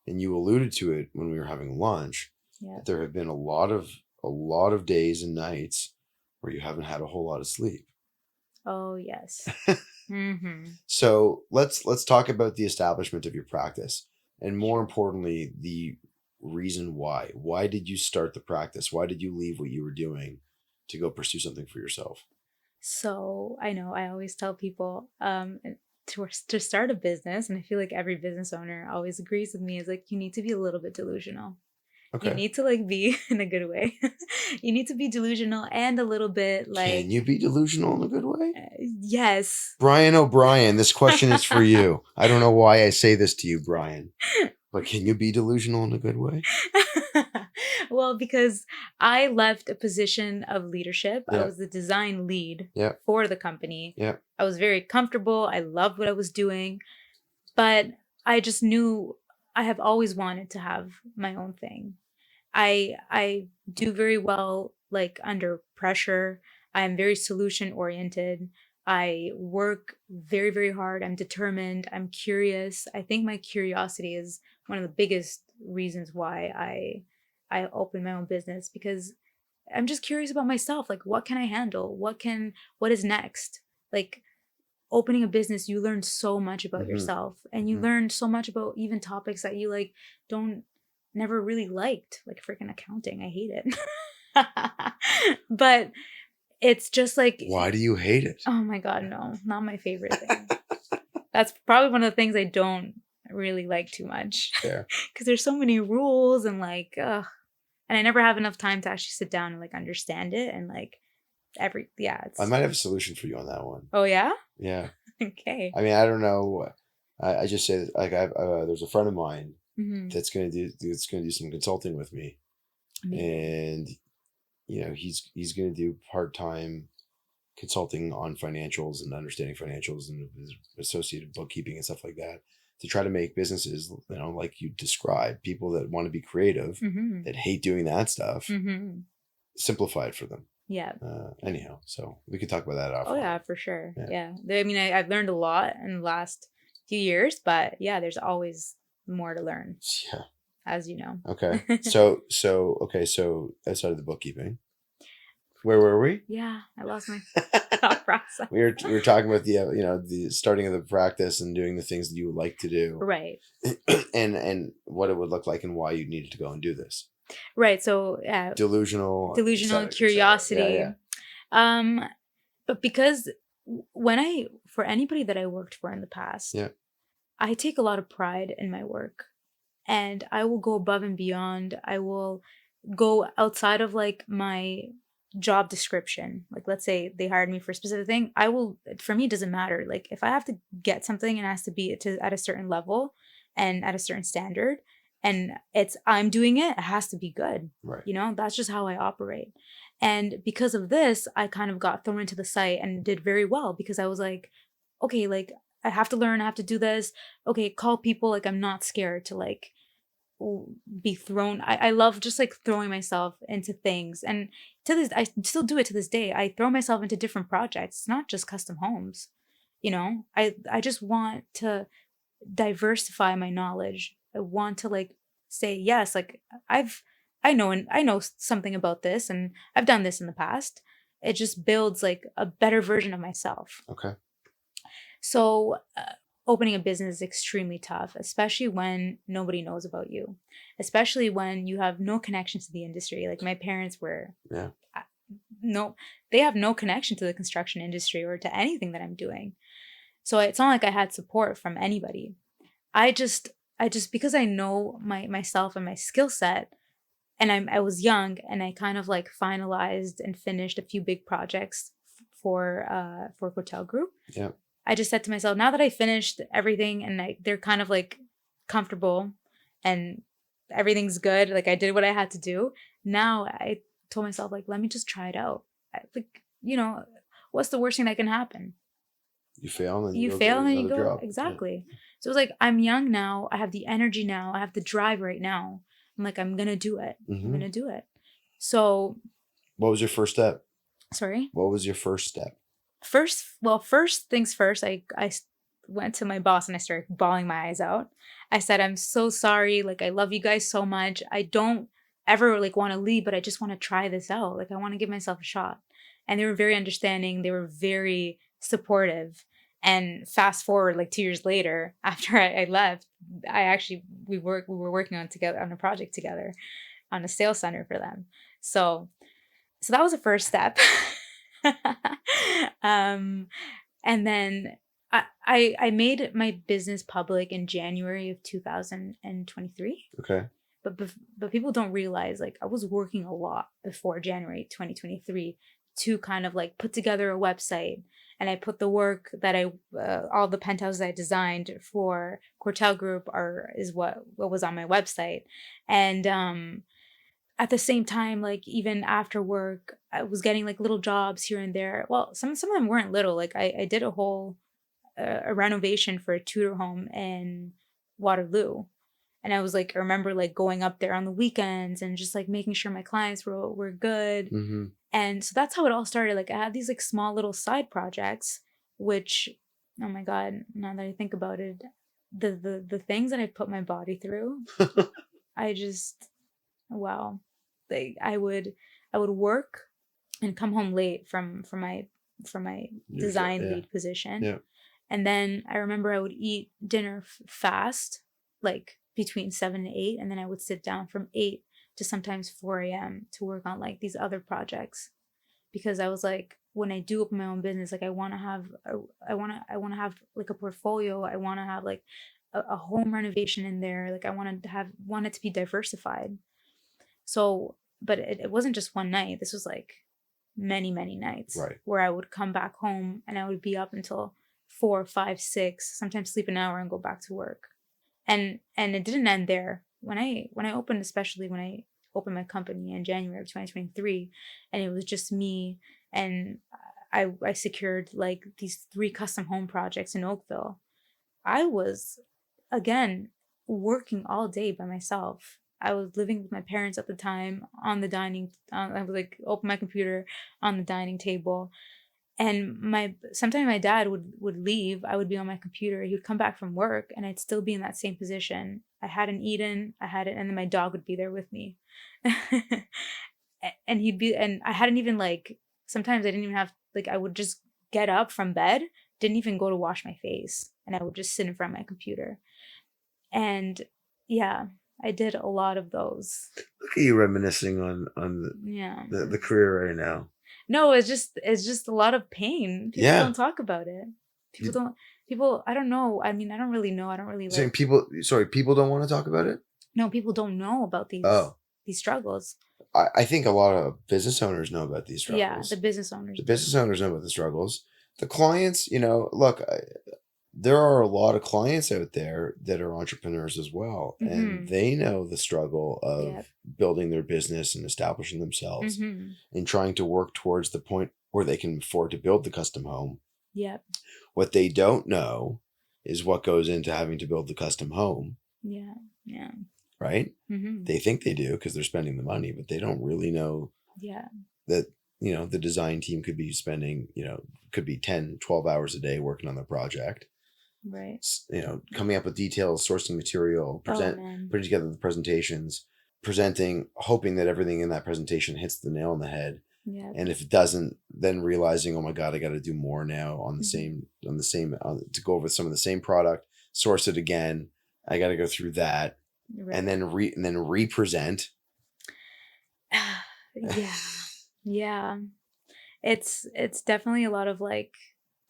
And you alluded to it when we were having lunch Yeah. that there have been a lot of days and nights where you haven't had a whole lot of sleep. Oh yes. Mm-hmm. So let's talk about the establishment of your practice, and more importantly, the reason why. Why did you start the practice? Why did you leave what you were doing to go pursue something for yourself? So I know I always tell people to start a business, and I feel like every business owner always agrees with me, is like you need to be a little bit delusional. You Okay. need to like be in a good way. You need to be delusional and a little bit Can like you be delusional in a good way? yes. Brian O'Brien, this question is for you. I don't know why I say this to you, Brian, but can you be delusional in a good way? Well, because I left a position of leadership. I Yeah. was the design lead Yeah. for the company. Yeah. I was very comfortable. I loved what I was doing, but I just knew I have always wanted to have my own thing. I do very well like under pressure. I am very solution oriented. I work very very hard. I'm determined. I'm curious. I think my curiosity is one of the biggest reasons why I opened my own business, because I'm just curious about myself. Like what can I handle? What is next? Like opening a business, you learn so much about Hmm. yourself, and you Hmm. learn so much about even topics that you like don't never really liked, like freaking accounting. I hate it. But it's just like, Why do you hate it? oh my god, no, not my favorite thing. That's probably one of the things I don't really like too much There. because there's so many rules and like and I never have enough time to actually sit down and like understand it and like yeah, I it's might have a solution for you on that one. oh yeah. Yeah. Okay. I mean, I don't know. I just say that, like there's a friend of mine Mm-hmm. that's gonna do some consulting with me, Amazing. and he's gonna do part-time consulting on financials and understanding financials and associated bookkeeping and stuff like that to try to make businesses, like you described, people that want to be creative, Mm-hmm. that hate doing that stuff, Mm-hmm. simplified for them. Yeah. Anyhow, so we could talk about that Oh yeah, offline. for sure. Yeah. Yeah. I mean, I've learned a lot in the last few years, but yeah, there's always more to learn. Yeah. as you know. Okay. So outside of the bookkeeping, where were we? Yeah, I lost my thought process. We were talking about the starting of the practice and doing the things that you would like to do, Right. and what it would look like and why you needed to go and do this. Right. So Delusional, delusional et cetera. Yeah, curiosity. yeah. Um, but because for anybody that I worked for in the past, Yeah. I take a lot of pride in my work, and I will go above and beyond. I will go outside of like my job description. Like, let's say they hired me for a specific thing. For me, it doesn't matter. Like, if I have to get something and it has to be at a certain level and at a certain standard, and I'm doing it, it has to be good. Right. That's just how I operate. And because of this, I kind of got thrown into the site and did very well because I was like, okay, like I have to learn, I have to do this. Okay, call people. Like, I'm not scared to like be thrown. I love just like throwing myself into things, and I still do it to this day. I throw myself into different projects. It's not just custom homes. I just want to diversify my knowledge. I want to like say yes, like I know something about this, and I've done this in the past. It just builds like a better version of myself. Okay. So, opening a business is extremely tough, especially when nobody knows about you, especially when you have no connection to the industry. Like my parents were, Yeah. no, they have no connection to the construction industry or to anything that I'm doing. So it's not like I had support from anybody. I just, because I know myself and my skill set, and I was young, and I kind of like finalized and finished a few big projects for Hotel Group. Yeah. I just said to myself, now that I finished everything and they're kind of like comfortable and everything's good, like I did what I had to do. Now I told myself, like, let me just try it out. Like, what's the worst thing that can happen? You fail and You you go get fail and you another go, job. exactly. So it's like, I'm young now. I have the energy now. I have the drive right now. I'm like, I'm going to do it. Yeah. I'm going to do it. So, What was your first step? sorry. What was your first step? First things first, I went to my boss and I started bawling my eyes out. I said, I'm so sorry. Like, I love you guys so much. I don't ever like want to leave, but I just want to try this out. Like, I want to give myself a shot. And they were very understanding. They were very supportive. And fast forward like 2 years later, after I left, we were working on a project together on a sales center for them. So that was the first step. And then I made my business public in January of 2023. Okay. But people don't realize, like, I was working a lot before January 2023 to kind of like put together a website, and I put the work that all the penthouses I designed for Cortel Group is what was on my website. And at the same time, like even after work, I was getting like little jobs here and there. Well, some of them weren't little. Like I did a whole a renovation for a tutor home in Waterloo. And I remember like going up there on the weekends and just like making sure my clients were good. Mm-hmm. And so that's how it all started. Like I had these like small little side projects, which, oh my God, now that I think about it, the things that I put my body through, I just, wow. Like I would work and come home late from my design Yeah. lead position. Yeah. And then I remember I would eat dinner fast, like between 7 and 8, and then I would sit down from 8 to sometimes 4 a.m. to work on like these other projects, because I was like, when I do open my own business, like I want to have like a portfolio. I want to have like a home renovation in there. Like I want it to be diversified. So, but it wasn't just one night. This was like many, many nights, Right. where I would come back home and I would be up until 4, 5, 6, sometimes sleep an hour and go back to work. And it didn't end there. When I opened, especially when I opened my company in January of 2023, and it was just me, and I secured like these 3 custom home projects in Oakville. I was, again, working all day by myself. I was living with my parents at the time on the I would like open my computer on the dining table. And sometimes my dad would leave. I would be on my computer. He would come back from work, and I'd still be in that same position. I hadn't eaten. And then my dog would be there with me, and I hadn't even like. Sometimes I didn't even have like. I would just get up from bed, didn't even go to wash my face, and I would just sit in front of my computer. And yeah, I did a lot of those. Look at you reminiscing on Yeah. the career right now. No, it's just a lot of pain. People Yeah. don't talk about it. I don't know. I mean, I don't really know. I don't really Saying like people don't want to talk about it? no, people don't know about Oh. these struggles. I think a lot of business owners know about these struggles. Yeah, the business owners. The business owners know about the struggles. The clients, look, there are a lot of clients out there that are entrepreneurs as well, and they know the struggle of building their business and establishing themselves and trying to work towards the point where they can afford to build the custom home. Yep. What they don't know is what goes into having to build the custom home. Yeah. Yeah. Right? They think they do because they're spending the money, but they don't really know that, the design team could be spending, could be 10, 12 hours a day working on the project. Right. Coming up with details, sourcing material, putting together the presentations, presenting, hoping that everything in that presentation hits the nail on the head. Yeah. And if it doesn't, then realizing, oh my God, I got to do more now on the same to go over some of the same product, source it again. I got to go through that. Right. And then represent. Yeah. Yeah. It's definitely a lot of like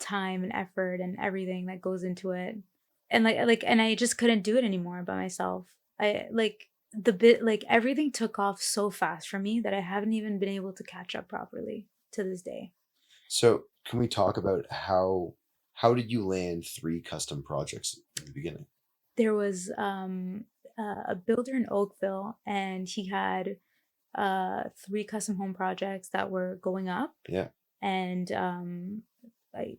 time and effort and everything that goes into it. And and I just couldn't do it anymore by myself. Everything took off so fast for me that I haven't even been able to catch up properly to this day. So can we talk about how did you land 3 custom projects in the beginning? There was a builder in Oakville, and he had 3 custom home projects that were going up. Yeah. And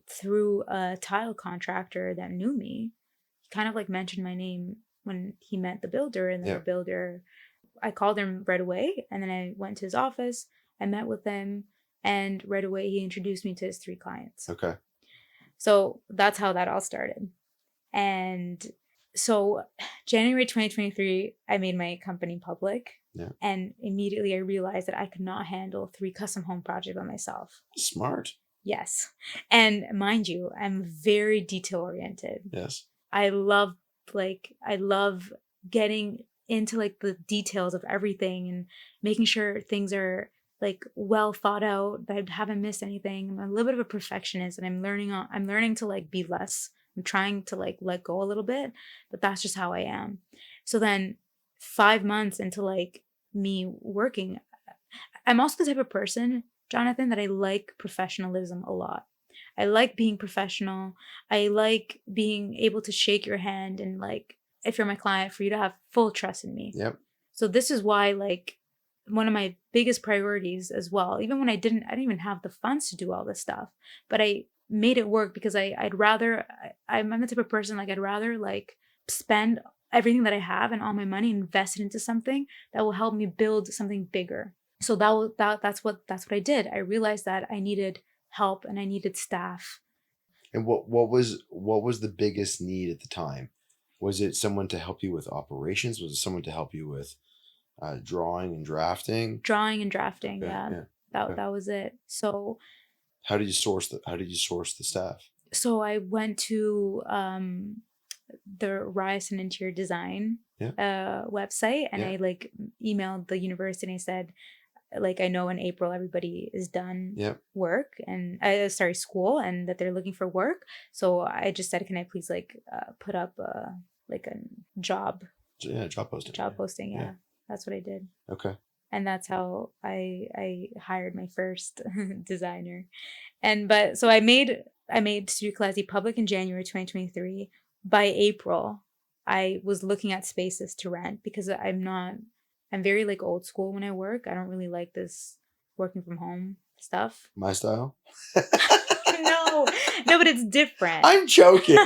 through a tile contractor that knew me, he kind of like mentioned my name when he met the builder, and then the builder, I called him right away, and then I went to his office, I met with him, and right away he introduced me to his 3 clients. Okay. So that's how that all started. And so January 2023, I made my company public. Yeah. And immediately I realized that I could not handle 3 custom home projects by myself. Smart. Yes. And mind you, I'm very detail oriented. Yes. I love getting into like the details of everything and making sure things are like well thought out, that I haven't missed anything. I'm a little bit of a perfectionist, and I'm learning to like be less. I'm trying to like let go a little bit, but that's just how I am. So then 5 months into like me working, I'm also the type of person, Jonathan, that I like professionalism a lot. I like being professional. I like being able to shake your hand and like, if you're my client, for you to have full trust in me. Yep. So this is why like one of my biggest priorities as well, even when I didn't even have the funds to do all this stuff, but I made it work because I'm the type of person, like I'd rather like spend everything that I have and all my money, invest it into something that will help me build something bigger. So that's what I did. I realized that I needed help and I needed staff. And what was the biggest need at the time? Was it someone to help you with operations? Was it someone to help you with drawing and drafting? Drawing and drafting, okay, yeah. That was it. So how did you source the staff? So I went to the Ryerson Interior Design website, and I like emailed the university and I said, like, I know in April everybody is done work and school, and that they're looking for work. So I just said, can I please like put up like a job posting. Yeah. That's what I did. Okay. And that's how I hired my first designer. So I made Studio Kellezi public in January 2023. By April, I was looking at spaces to rent because I'm very like old school when I work. I don't really like this working from home stuff. My style? No, but it's different. I'm joking.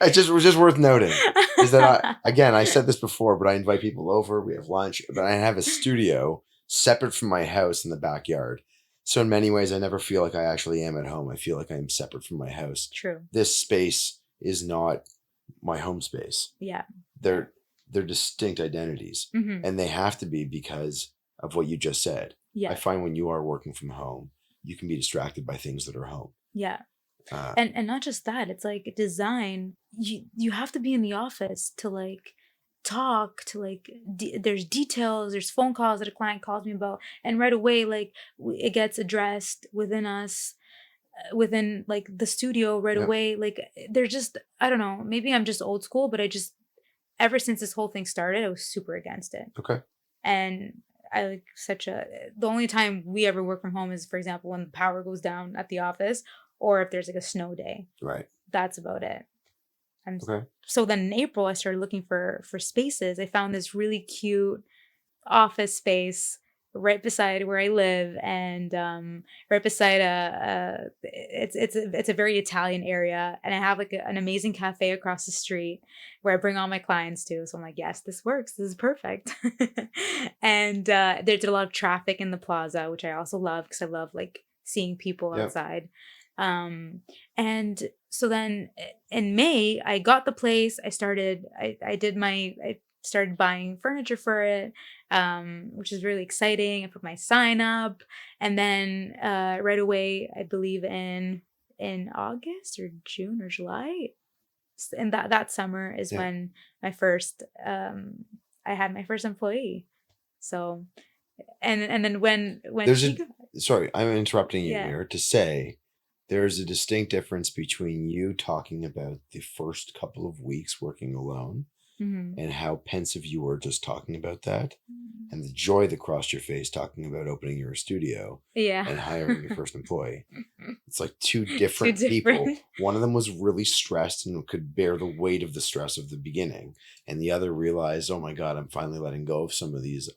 It just was just worth noting is that I said this before, but I invite people over. We have lunch, but I have a studio separate from my house in the backyard. So in many ways, I never feel like I actually am at home. I feel like I am separate from my house. True. This space is not my home space. Yeah. They're distinct identities, Mm-hmm. and they have to be because of what you just said. Yeah. I find when you are working from home, you can be distracted by things that are home. Yeah. And not just that, it's like design, you have to be in the office to like talk to like there's details, there's phone calls that a client calls me about, and right away like it gets addressed within us, within like the studio right Yep. away. Like they're just, I don't know, maybe I'm just old school, but I just, ever since this whole thing started, I was super against it. Okay. And I like the only time we ever work from home is, for example, when the power goes down at the office, or if there's like a snow day. Right. That's about it. Okay. So then in April, I started looking for spaces. I found this really cute office space right beside where I live, and right beside it's a very Italian area, and I have like an amazing cafe across the street where I bring all my clients to. So I'm like, yes, this works. This is perfect. And there's a lot of traffic in the plaza, which I also love because I love like seeing people outside. And so then in May, I got the place. I started buying furniture for it, which is really exciting. I put my sign up, and then right away, I believe in August or June or July, and that summer is when my first I had my first employee. So, and then when sorry, I'm interrupting you here to say there's a distinct difference between you talking about the first couple of weeks working alone and how pensive you were just talking about that, and the joy that crossed your face talking about opening your studio and hiring your first employee. It's like two different people. One of them was really stressed and could bear the weight of the stress of the beginning, and the other realized, oh my God, I'm finally letting go of some of these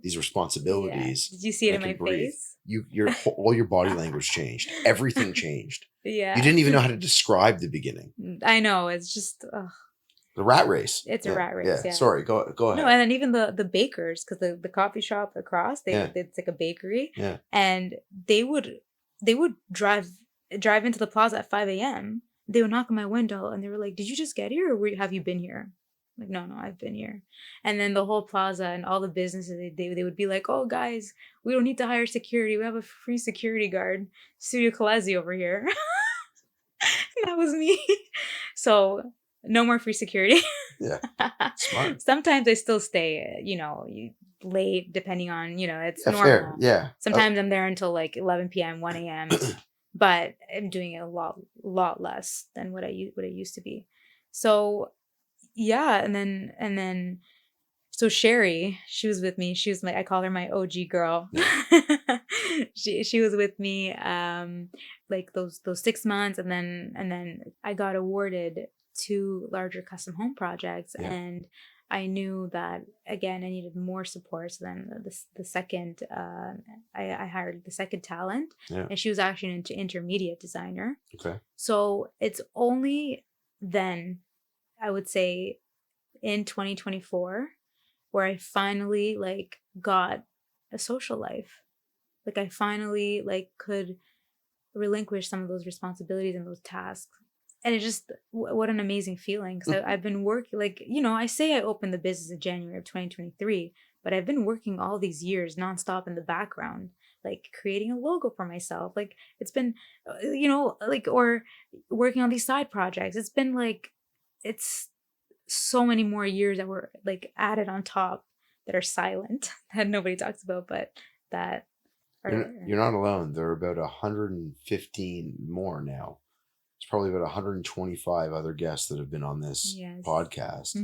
responsibilities. Did you see it in my face? All your body language changed. Everything changed. Yeah. You didn't even know how to describe the beginning. I know. It's just the rat race. It's a rat race. Yeah. Sorry. Go ahead. No, and then even the bakers, because the coffee shop across, it's like a bakery. Yeah. And they would drive into the plaza at 5 a.m. They would knock on my window and they were like, "Did you just get here, or have you been here?" Like, no, I've been here. And then the whole plaza and all the businesses, they would be like, "Oh, guys, we don't need to hire security. We have a free security guard, Uarda Kellezi over here." That was me. So no more free security. Yeah, smart. Sometimes I still stay, late, depending on, it's normal. Fair. Yeah. Sometimes I'm there until like 11 p.m., 1 a.m. But I'm doing it a lot less than what I used to be. So yeah, and then so Sherry, she was with me. She was I call her my OG girl. Yeah. she was with me like those 6 months, and then I got awarded 2 larger custom home projects, and I knew that again I needed more support. So then the second I hired the second talent, and she was actually an intermediate designer. Okay. So it's only then, I would say, in 2024 where I finally like got a social life. Like I finally like could relinquish some of those responsibilities and those tasks. And it just, what an amazing feeling. Because I've been working, like, I say I opened the business in January of 2023, but I've been working all these years nonstop in the background, like creating a logo for myself. Like it's been, like, or working on these side projects. It's been like, it's so many more years that were like added on top that are silent, that nobody talks about, but that are. You're not alone. There are about 115 more now. It's probably about 125 other guests that have been on this podcast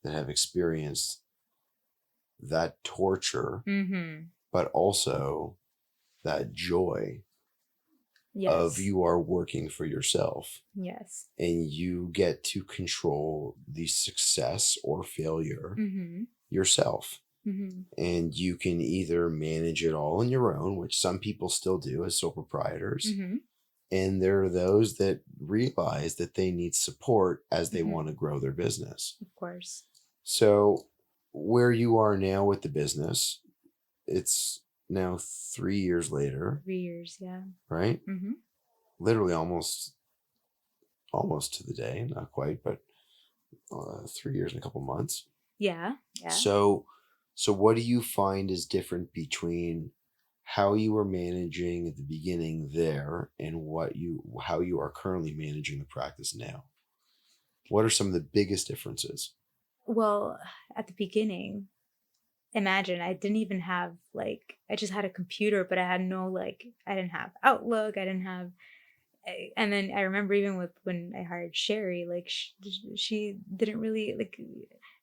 that have experienced that torture, but also that joy of you are working for yourself. Yes. And you get to control the success or failure yourself. And you can either manage it all on your own, which some people still do as sole proprietors. And there are those that realize that they need support as they want to grow their business. Of course. So where you are now with the business, it's now 3 years later, 3 years, yeah. right? Mm-hmm. Literally almost to the day, not quite, but 3 years and a couple months. Yeah, yeah. So what do you find is different between how you were managing at the beginning there and how you are currently managing the practice now? What are some of the biggest differences? Well, at the beginning, imagine I didn't even have like I just had a computer, but I had no like I didn't have Outlook, I didn't have and then I remember even with when I hired Sherry, like she didn't really like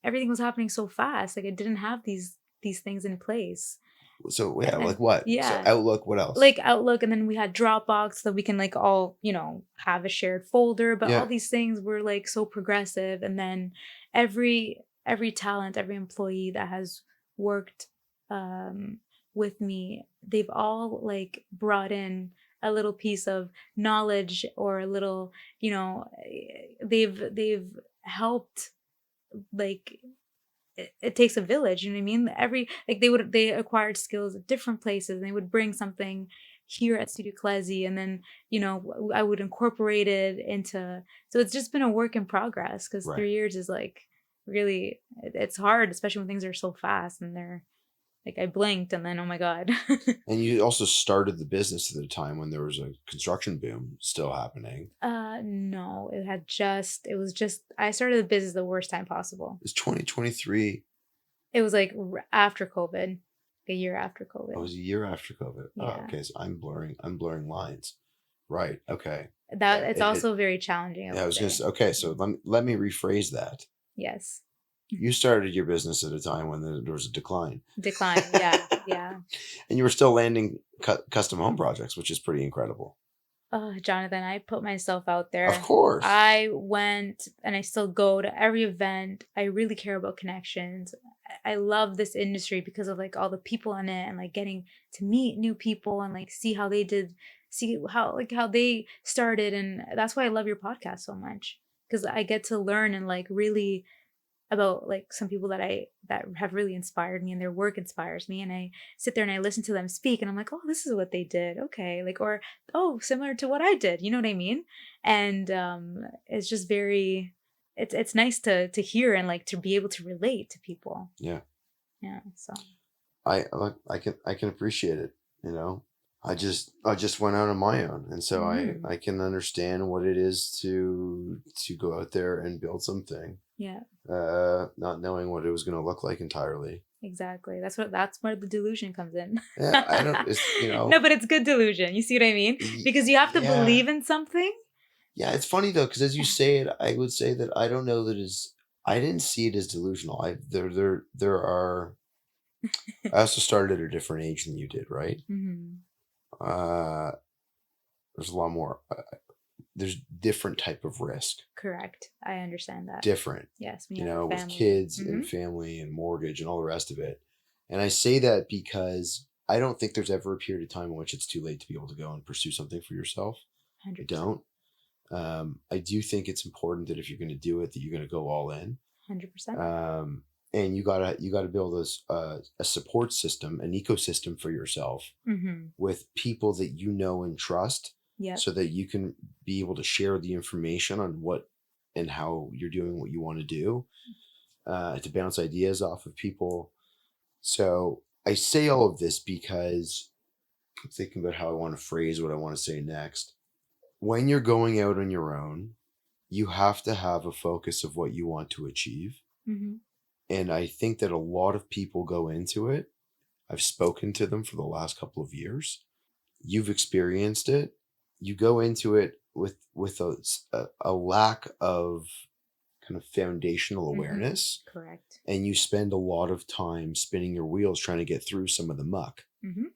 everything was happening so fast. Like I didn't have these things in place. So yeah, And like then what? So yeah, Outlook, what else? like Outlook, and then we had Dropbox so we can like all, have a shared folder, but all Yeah. these things were like so progressive. And then every talent, every employee that has worked um with me, they've all like brought in a little piece of knowledge or a little, they've helped like it takes a village, you know what I mean? Every like they acquired skills at different places and they would bring something here at Studio Klezi, and then I would incorporate it into, so it's just been a work in progress because Right. 3 years is like really it's hard, especially when things are so fast and they're like I blinked and then oh my god. And you also started the business at a time when there was a construction boom still happening. No, it was just I started the business the worst time possible. It's 2023. It was like after COVID, a year after Oh, it COVID. was a year after COVID. Oh, Yeah. okay. So I'm blurring lines. Right. Okay. That Yeah. it's also very challenging, I Yeah, I would was gonna say. say, okay, so let me rephrase that. Yes. You started your business at a time when there was a decline. Decline. Yeah. Yeah. And you were still landing custom home projects, which is pretty incredible. Oh, Jonathan, I put myself out Of there. course. I went and I still go to every event. I really care about connections. I love this industry because of like all the people in it and like getting to meet new people and like see how they started. And that's why I love your podcast so much because I get to learn and like really about like some people that have really inspired me and their work inspires me, and I sit there and I listen to them speak and I'm like, oh, this is what they did, okay, like, or oh, similar to what I did, you know what I mean? And it's just very it's nice to hear and like to be able to relate to people. Yeah. Yeah, so I can appreciate it, you know. I just went out on my own, and so I mhm. I can understand what it is to go out there and build something, Yeah, not knowing what it was going to look like entirely. exactly, that's where the delusion comes in. Yeah, I don't. It's No, but it's good delusion, you see what I mean? Because you have to yeah, believe in something. yeah. It's funny though, because as you say it, I would say that I don't know that is. I didn't see it as delusional. There are. I also started at a different age than you did, right? Mhm. Uh, there's a lot more. There's different type of risk. Correct, I understand that. Different, Yes, when you have a with family. kids and Mhm. family and mortgage and all the rest of it. And I say that because I don't think there's ever a period of time in which it's too late to be able to go and pursue something for yourself. I 100%. don't. I do think it's important that if you're going to do it, that you're going to go all in. 100%. And you gotta build a support system, an ecosystem for yourself Mhm. with people that you know and trust, Yep. so that you can be able to share the information on what and how you're doing what you want to do, to bounce ideas off of people. So I say all of this because I'm thinking about how I want to phrase what I want to say next. When you're going out on your own, you have to have a focus of what you want to achieve. Mhm. And I think that a lot of people go into it. I've spoken to them for the last couple of years. You've experienced it. You go into it with a lack of kind of foundational Mhm. awareness, Correct. and you spend a lot of time spinning your wheels trying to get through some of the muck, Mhm.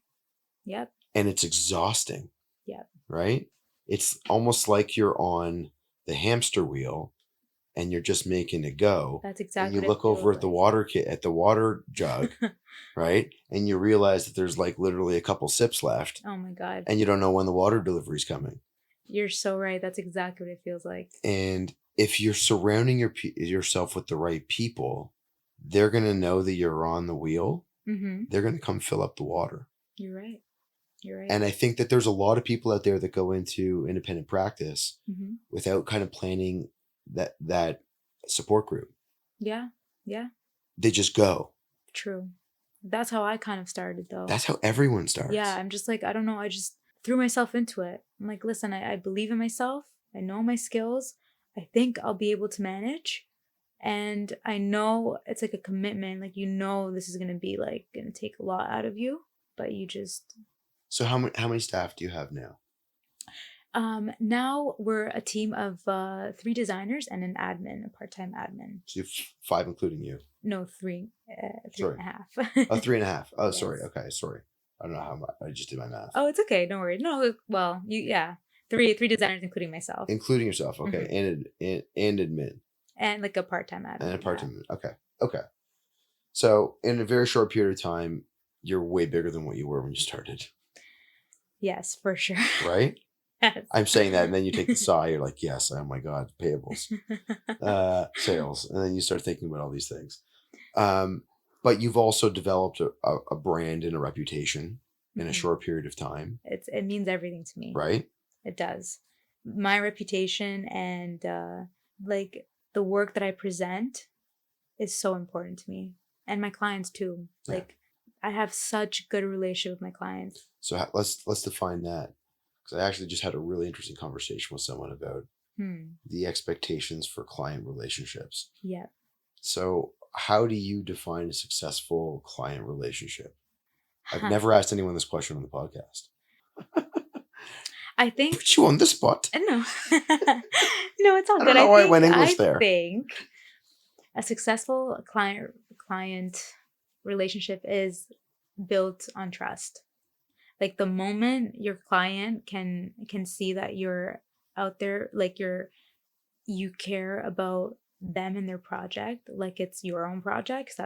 Yep. and it's exhausting, Yep. right? It's almost like you're on the hamster wheel and you're just making it go, That's and you exactly what it look over feels at the like. water kit at the water jug, right? And you realize that there's like literally a couple sips left, Oh my god. and you don't know when the water delivery is coming. You're so right. That's exactly what it feels like. And if you're surrounding yourself with the right people, they're going to know that you're on the wheel. Mhm. They're going to come fill up the water. You're right. You're right. And I think that there's a lot of people out there that go into independent practice Hmm. without kind of planning that support group. Yeah. Yeah. They just go. True. That's how I kind of started though. That's how everyone Yeah. starts. I'm just like, I don't know. I just threw myself into it. I'm like, listen, I believe in myself. I know my skills. I think I'll be able to manage. And I know it's like a commitment. Like, this is going to be like going to take a lot out of you, but you just, So how many staff do you have now? now we're a team of 3 designers and an admin, a part-time admin. So you have 5, including you. No, three, three Sorry. and a half. Oh, 3.5. Oh, Yes. sorry. Okay, sorry. I don't know how much. I just did my math. Oh, it's okay. Don't worry. No, well, yeah, three designers, including myself, Including yourself. Okay, and admin and like a part-time admin. and a part-time. Okay, okay. So in a very short period of time, you're way bigger than what you were when you started, Yes, for sure. right? Yes. I'm saying that, and then you take the sigh. You're like, yes, oh my god, payables, sales, and then you start thinking about all these things. But you've also developed a brand and a reputation in a Mhm. short period of time, It means everything to me. right? It does. My reputation and like the work that I present is so important to me, and my clients too. Yeah. Like, I have such good relationship with my clients. So let's define that, because I actually just had a really interesting conversation with someone about the expectations for client relationships. Yeah. So how do you define a successful client relationship? I've never asked anyone this question on the podcast. I think Put you on the spot. no, no, it's all I good. don't know why I went English I there. think a successful client relationship is built on trust. Like, the moment your client can see that you're out there, like you care about them and their project, like it's your own project. 'Cause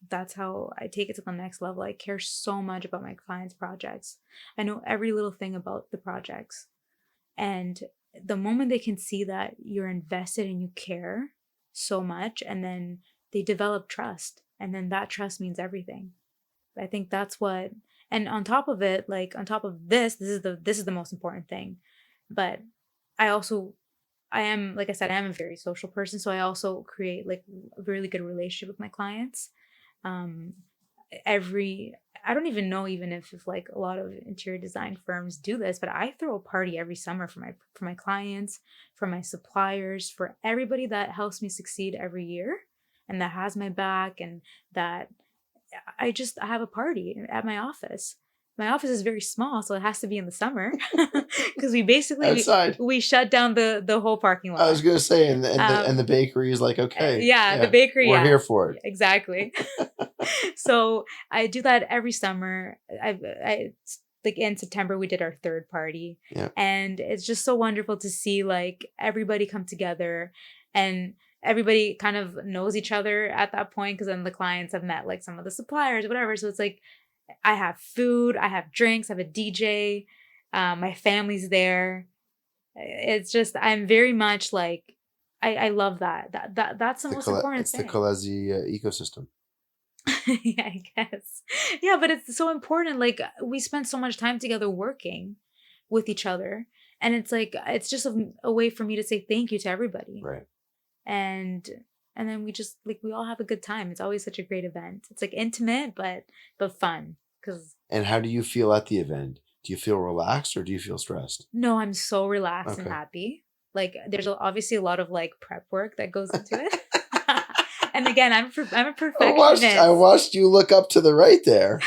that's how I take it to the next level. I care so much about my clients' projects. I know every little thing about the projects. And the moment they can see that you're invested and you care so much, and then they develop trust, and then that trust means everything. I think that's what, and on top of it, like on top of this is the most important thing. But I also, I am, like I said, I am a very social person, so I also create like a really good relationship with my clients. Um, every I don't even know, even if like a lot of interior design firms do this, but I throw a party every summer for my clients, for my suppliers, for everybody that helps me succeed every year, and that has my back, and that I have a party at my office. My office is very small, so it has to be in the summer because Outside. we shut down the whole parking lot. I was gonna say, and the bakery is like, okay, yeah, the bakery. we're Yeah, here for it. exactly. So I do that every summer. I like in September we did our third party, Yeah. and it's just so wonderful to see like everybody come together, and everybody kind of knows each other at that point, because then the clients have met like some of the suppliers, whatever. So it's like I have food, I have drinks, I have a DJ, my family's there. It's just I'm very much like I love that. That's the most important It's thing. the Kellezi ecosystem. Yeah, I guess. Yeah, but it's so important. Like, we spend so much time together working with each other, and it's like it's just a way for me to say thank you to everybody. Right. And then we just like we all have a good time. It's always such a great event. It's like intimate but fun. And how do you feel at the event? Do you feel relaxed or do you feel stressed? No, I'm so relaxed and Okay. happy. Like, there's obviously a lot of like prep work that goes into it. And again, I'm a perfectionist. I watched you look up to the right there.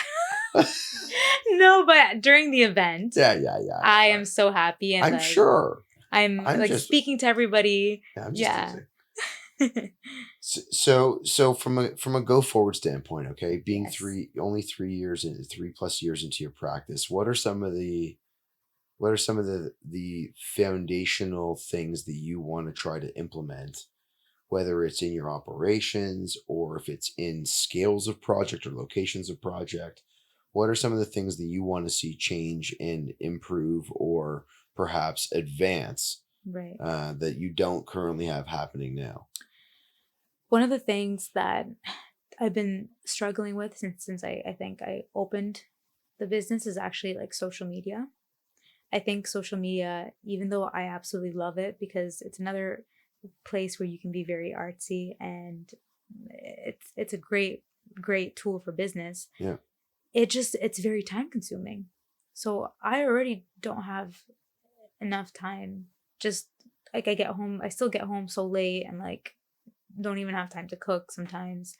No, but during the event, Yeah. I am so happy, and I'm like, sure. I'm like just speaking to everybody. Yeah, I'm just Yeah. teasing. So from a go forward standpoint, okay, being Yes. 3+ years into your practice, what are some of the foundational things that you want to try to implement, whether it's in your operations or if it's in scales of project or locations of project? What are some of the things that you want to see change and improve or perhaps advance, Right. that you don't currently have happening now? One of the things that I've been struggling with since I think I opened the business is actually like social media. I think social media, even though I absolutely love it because it's another place where you can be very artsy, and it's a great tool for business. Yeah. It's very time consuming. So I already don't have enough time. Just like I still get home so late, and like don't even have time to cook sometimes.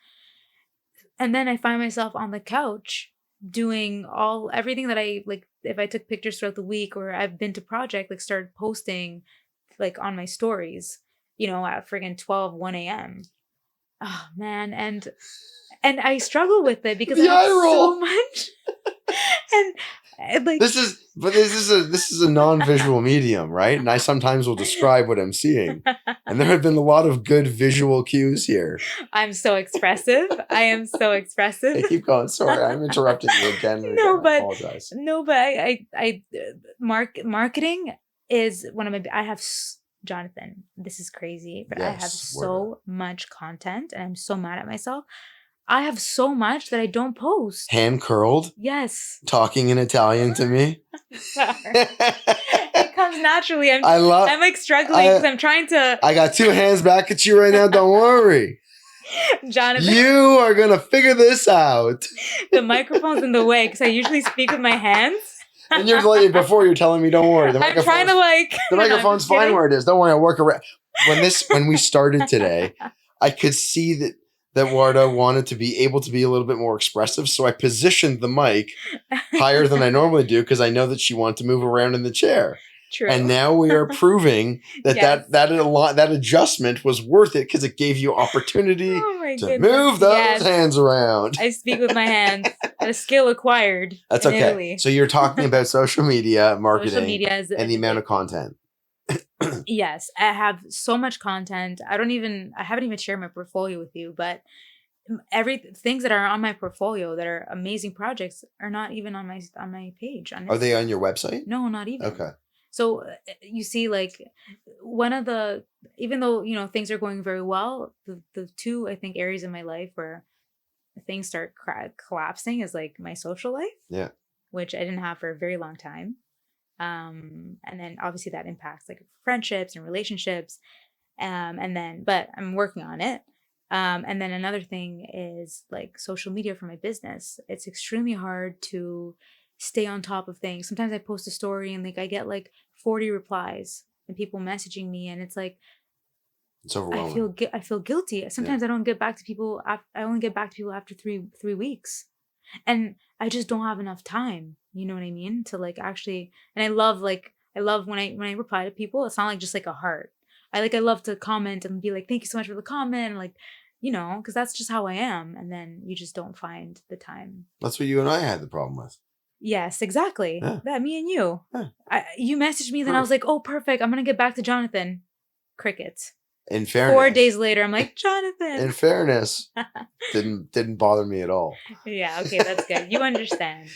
And then I find myself on the couch doing everything that I like. If I took pictures throughout the week, or I've been to project, like started posting like on my stories, at friggin' 1 a.m. Oh man, and I struggle with it because I The have eye roll. so much. And like This is a non-visual medium, right? And I sometimes will describe what I'm seeing. And there have been a lot of good visual cues here. I'm so expressive. I am so expressive. Hey, keep going. Sorry, I'm interrupting you again and No, again. I but apologize. no, but I marketing is one of my. Jonathan. This is crazy, but I have Yes, Uarda. so much content, and I'm so mad at myself. I have so much that I don't post. Hand curled, Yes. talking in Italian to me. Sorry. It comes naturally. I'm like struggling because I'm trying to. I got two hands back at you right now. Don't worry. Jonathan. You are going to figure this out. The microphone's in the way because I usually speak with my hands. And you're like, before you're telling me, don't worry. I'm trying to like. The microphone's fine where it is. Don't worry, I'll work around. When we started today, I could see that Uarda wanted to be able to be a little bit more expressive. So I positioned the mic higher than I normally do because I know that she wanted to move around in the chair. True. And now we are proving that Yes. that adjustment was worth it because it gave you opportunity to move those hands around. I speak with my hands. A skill acquired. That's in okay. Italy. So you're talking about social media marketing and the amount of content. Yes, I have so much content. I haven't even shared my portfolio with you, but things that are on my portfolio that are amazing projects are not even on my page. Are they on your website? No, not even. Okay. So you see, like one of the, even though things are going very well, the two I think areas in my life where things start collapsing is like my social life. Yeah. Which I didn't have for a very long time. And then obviously that impacts like friendships and relationships. But I'm working on it. And then another thing is like social media for my business. It's extremely hard to stay on top of things. Sometimes I post a story and like I get like 40 replies and people messaging me, and it's like, it's overwhelming. I feel guilty. Sometimes I don't get back to people. I only get back to people after three weeks, and I just don't have enough time. You know what I mean? To like actually, and I love when I reply to people. It's not like just like a heart. I love to comment and be like, thank you so much for the comment, and like, because that's just how I am. And then you just don't find the time. That's what you and I had the problem with. Yes, exactly. Yeah. That, me and you. Yeah. You messaged me, then I was like, oh, perfect. I'm gonna get back to Jonathan. Crickets. In fairness, 4 days later, I'm like, Jonathan. In fairness, didn't bother me at all. Yeah, okay, that's good. You understand.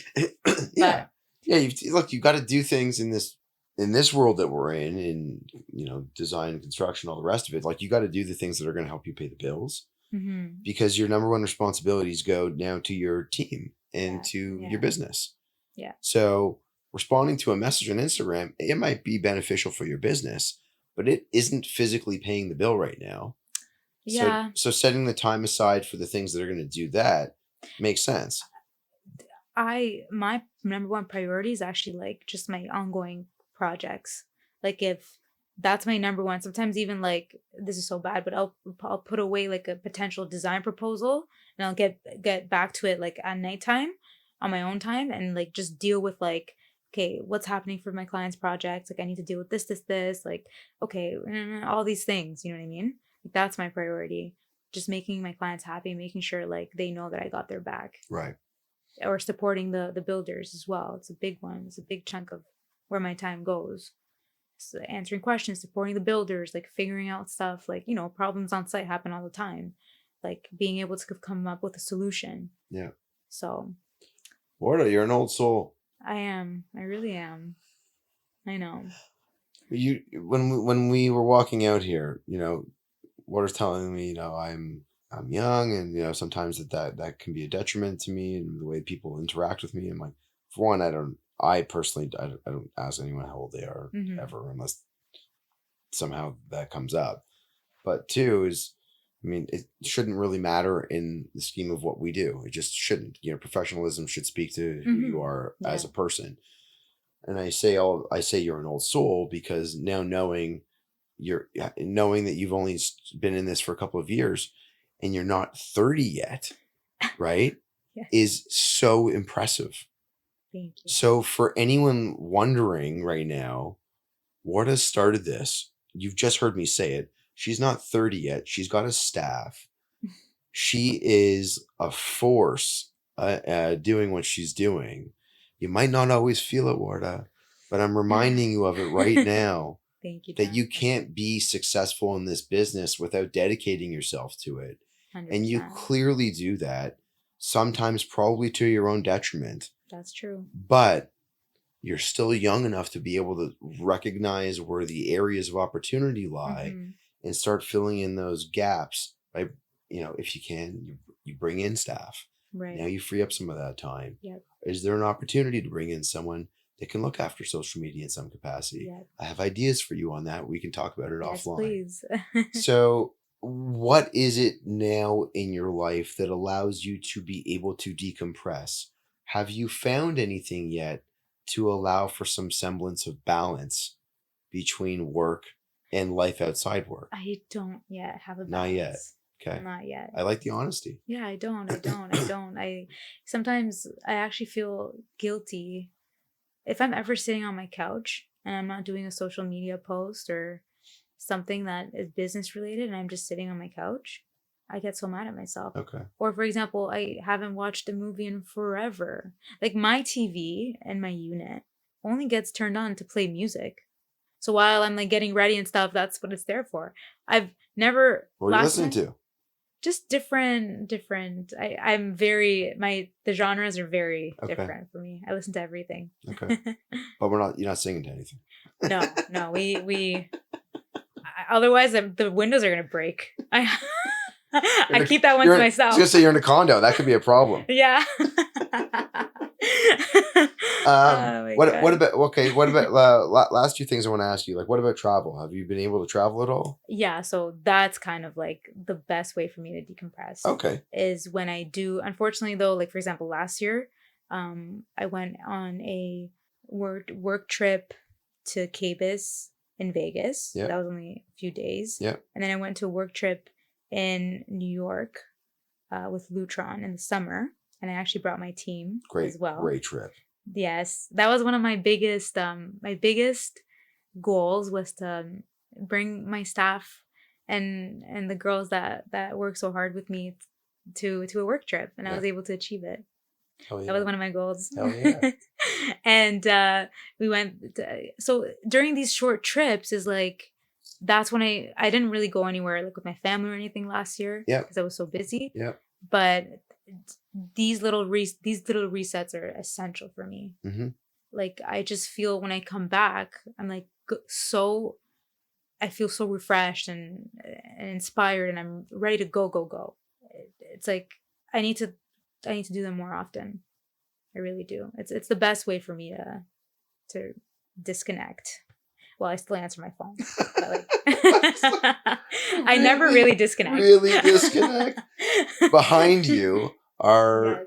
Yeah. You got to do things in this world that we're in design, construction, all the rest of it. Like, you got to do the things that are going to help you pay the bills, because your number one responsibilities go now to your team and to your business. Yeah. So responding to a message on Instagram, it might be beneficial for your business, but it isn't physically paying the bill right now. Yeah. So setting the time aside for the things that are going to do that makes sense. My number one priority is actually like just my ongoing projects. Like, if that's my number one, sometimes even like, this is so bad, but I'll put away like a potential design proposal, and I'll get back to it like at nighttime on my own time, and like just deal with like, okay, what's happening for my client's projects? Like, I need to deal with this, like, okay, all these things, you know what I mean? Like, that's my priority. Just making my clients happy, making sure like they know that I got their back. Right. Or supporting the builders as well. It's a big one. It's a big chunk of where my time goes. So answering questions, supporting the builders, like figuring out stuff, like, problems on site happen all the time. Like, being able to come up with a solution. Yeah. So. Uarda, you're an old soul. I am. I really am. I know. When we were walking out here, Uarda's telling me, I'm young, and sometimes that can be a detriment to me and the way people interact with me. I'm like, for one, I personally, I don't ask anyone how old they are Mhm. ever, unless somehow that comes up. But two is, I mean, it shouldn't really matter in the scheme of what we do. It just shouldn't. Professionalism should speak to who you Mhm. are as Yeah. a person. And I say you're an old soul because now knowing that you've only been in this for a couple of years and you're not 30 yet, right? Yes. Is so impressive. Thank you. So for anyone wondering right now, what has started this? You've just heard me say it. She's not 30 yet. She's got a staff. She is a force doing what she's doing. You might not always feel it, Warda, but I'm reminding you of it right now Thank you, that John. you can't be successful in this business without dedicating yourself to it. 100%. And you clearly do that, sometimes probably to your own detriment. That's true. But you're still young enough to be able to recognize where the areas of opportunity lie and start filling in those gaps by, if you can, you bring in staff. Right. Now you free up some of that time. Yep. Is there an opportunity to bring in someone that can look after social media in some capacity? Yep. I have ideas for you on that. We can talk about it offline. Please. So what is it now in your life that allows you to be able to decompress? Have you found anything yet to allow for some semblance of balance between work and life outside work? I don't yet have a balance. Not yet. Okay. Not yet. I like the honesty. Yeah, I don't. I sometimes I actually feel guilty if I'm ever sitting on my couch and I'm not doing a social media post or something that is business related and I'm just sitting on my couch. I get so mad at myself. Okay. Or for example, I haven't watched a movie in forever. Like my TV and my unit only gets turned on to play music. So while I'm like getting ready and stuff, that's what it's there for. I've never. What are you listening to? Just different. I'm very the genres are very different for me. I listen to everything. Okay. But you're not singing to anything. No. We otherwise the windows are gonna break. I keep that one to myself. I was gonna say you're in a condo. That could be a problem. Yeah. What about last two things I want to ask you? Like, what about travel? Have you been able to travel at all? Yeah, so that's kind of like the best way for me to decompress. Okay. Is when I do. Unfortunately, though, like for example, last year, I went on a work trip to Cabus in Vegas. Yeah. That was only a few days. Yeah. And then I went to a work trip in New York with Lutron in the summer. And I actually brought my team as well. Great trip. Yes. That was one of my biggest goals was to bring my staff and the girls that work so hard with me to a work trip. And I was able to achieve it. Hell yeah. That was one of my goals. Hell yeah. And we went. So during these short trips is like, that's when I didn't really go anywhere like with my family or anything last year. Yeah. Because I was so busy. Yeah. But these little resets are essential for me. Mm-hmm. Like I just feel when I come back, I'm like I feel so refreshed and inspired, and I'm ready to go. It's like I need to do them more often. I really do. It's the best way for me to disconnect. Well, I still answer my phone, but like I never really disconnect. Really disconnect. Behind you are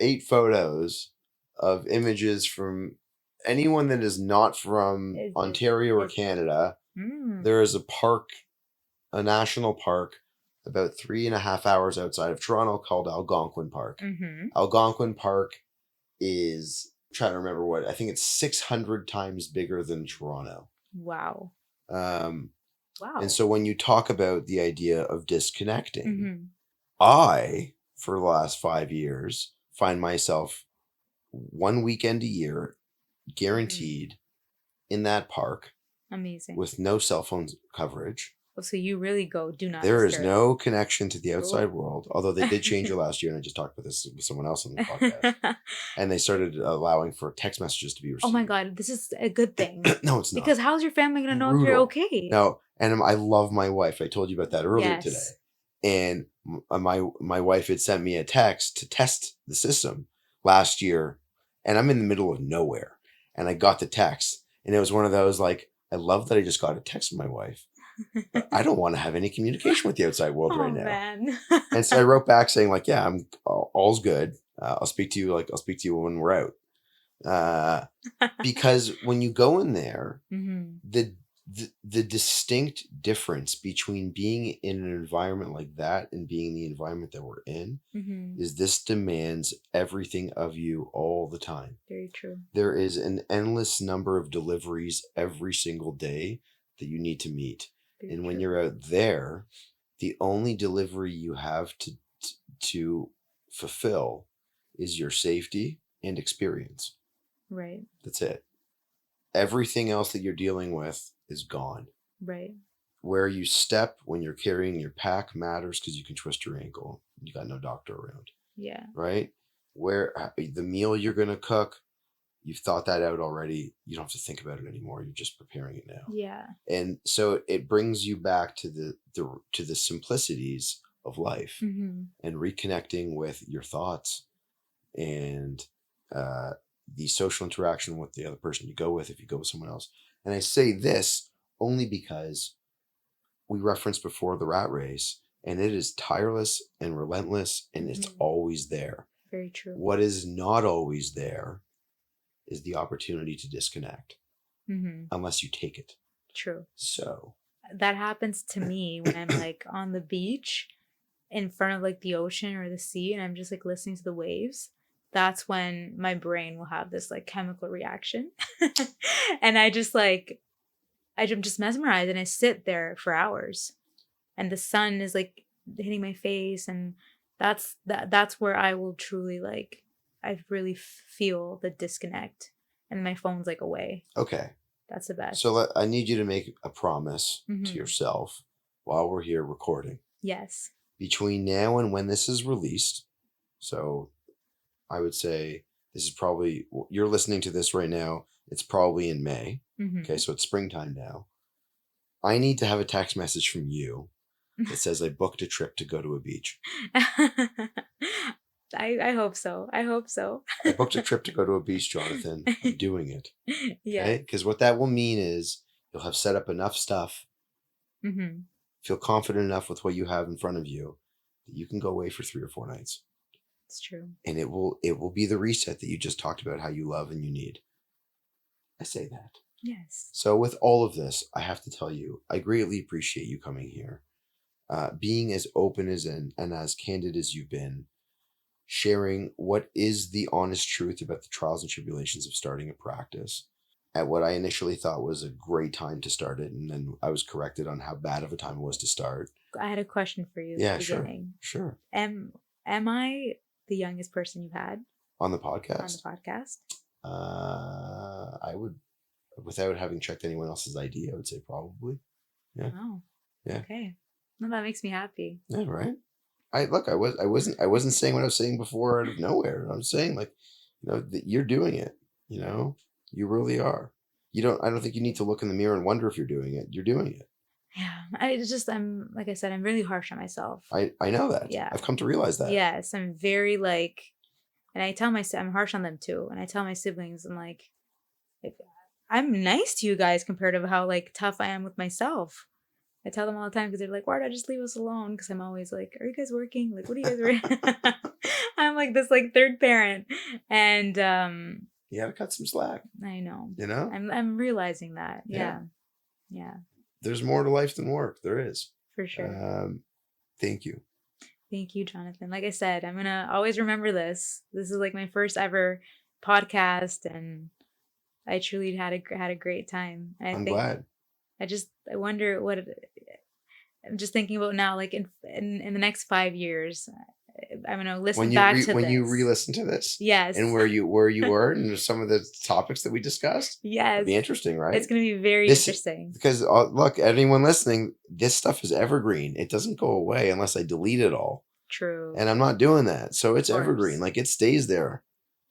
8 photos of images from anyone that is not from Ontario or Canada. There is a national park about 3.5 hours outside of Toronto called Algonquin Park. Mm-hmm. Algonquin Park is, I'm trying to remember what, I think it's 600 times bigger than Toronto. Wow. Wow. And so when you talk about the idea of disconnecting, mm-hmm. I, for the last 5 years, find myself one weekend a year guaranteed in that park. Amazing. With no cell phone coverage. Oh, so you really go, do not There disturb. is no connection to the outside world, although they did change it last year, and I just talked about this with someone else on the podcast. And they started allowing for text messages to be received. Oh my God, this is a good thing. No, it's not. Because how's your family going to know if you're okay? No, and I love my wife. I told you about that earlier today. And my wife had sent me a text to test the system last year, and I'm in the middle of nowhere, and I got the text, and it was one of those like, I love that I just got a text from my wife, but I don't want to have any communication with the outside world Oh right now. man. And so I wrote back saying like, yeah, I'm all's good. I'll speak to you when we're out. Because when you go in there, Mm-hmm. the distinct difference between being in an environment like that and being in the environment that we're in Mm-hmm. is this demands everything of you all the time. Very true. There is an endless number of deliveries every single day that you need to meet. Very And when true. you're out there, the only delivery you have to fulfill is your safety and experience. Right. That's it. Everything else that you're dealing with is gone. Right. Where you step when you're carrying your pack matters because you can twist your ankle. You got no doctor around, Yeah. right? Where the meal you're going to cook, you've thought that out already. You don't have to think about it anymore. You're just preparing it now. Yeah. And so it brings you back to the simplicities of life Mm-hmm. and reconnecting with your thoughts and the social interaction with the other person you go with if you go with someone else. And I say this only because we referenced before the rat race, and it is tireless and relentless, and it's Mhm. always there. Very true. What is not always there is the opportunity to disconnect, Mm-hmm. unless you take it. True. So That happens to me when I'm like on the beach in front of like the ocean or the sea and I'm just like listening to the waves. That's when my brain will have this like chemical reaction. And I just like I'm just mesmerized and I sit there for hours. And the sun is like hitting my face and that's where I will truly like I really feel the disconnect and my phone's like away. okay. That's the best. So I need you to make a promise to Mhm. yourself while we're here recording. Yes. Between now and when this is released, so I would say this is probably, you're listening to this right now, it's probably in May. Mhm. Okay, so it's springtime now. I need to have a text message from you that says I booked a trip to go to a beach. I hope so. I hope so. I booked a trip to go to a beach, Jonathan. I'm doing it. Yeah. Okay, because what that will mean is you'll have set up enough stuff, Mm-hmm. feel confident enough with what you have in front of you that you can go away for 3 or 4 nights. It's true. And it will be the reset that you just talked about, how you love and you need. I say that. Yes. So with all of this, I have to tell you, I greatly appreciate you coming here, being as open as and as candid as you've been, sharing what is the honest truth about the trials and tribulations of starting a practice at what I initially thought was a great time to start it, and then I was corrected on how bad of a time it was to start. I had a question for you at Yeah, the sure, beginning. sure. Am I the youngest person you've had On the on the podcast, podcast? I would, without having checked anyone else's ID, I would say probably. Yeah. Oh. Yeah. Okay. No, that makes me happy. Yeah, right. I wasn't saying what I was saying before out of nowhere. I was saying like, that you're doing it. You really are. I don't think you need to look in the mirror and wonder if you're doing it. You're doing it. Yeah. I'm like I said, I'm really harsh on myself. I know that. Yeah. I've come to realize that. Yes, I'm very like, and I tell I'm harsh on them too. And I tell my siblings, I'm like, I'm nice to you guys compared to how like tough I am with myself. I tell them all the time because they're like, why don't just leave us alone? Because I'm always like, are you guys working? Like, what are you guys working? I'm like this like third parent. And You got to cut some slack. I know. You know? I'm realizing that. Yeah. Yeah. There's more to life than work. There is. For sure. Thank you. Thank you, Jonathan. Like I said, I'm gonna always remember this. This is like my first ever podcast, and I truly had a great time. And I'm glad. I wonder what I'm just thinking about now. Like in the next 5 years, I'm gonna listen back to when this. you re-listen to this. Yes. And where you were and some of the topics that we discussed. Yes. It'd be interesting, right? It's gonna be very interesting. Because look, anyone listening, this stuff is evergreen. It doesn't go away unless I delete it all. True. And I'm not doing that. So it's evergreen. Like it stays there.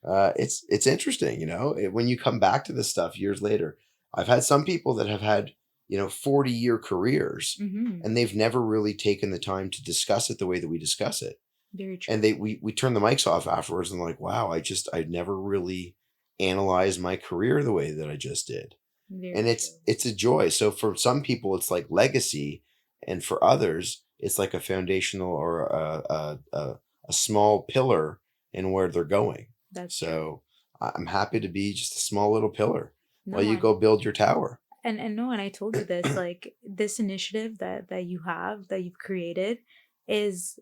It's interesting, when you come back to this stuff years later. I've had some people that have had 40-year careers, and they've never really taken the time to discuss it the way that we discuss it. Very true. And we turn the mics off afterwards and like, wow, I never really analyze my career the way that I just did. And Very it's true. it's a joy. So for some people it's like legacy, and for others it's like a foundational or a small pillar in where they're going. That's true. So I'm happy to be just a small little pillar while No, you go build your tower. and no, and I told you this, like this initiative that you have, that you've created, is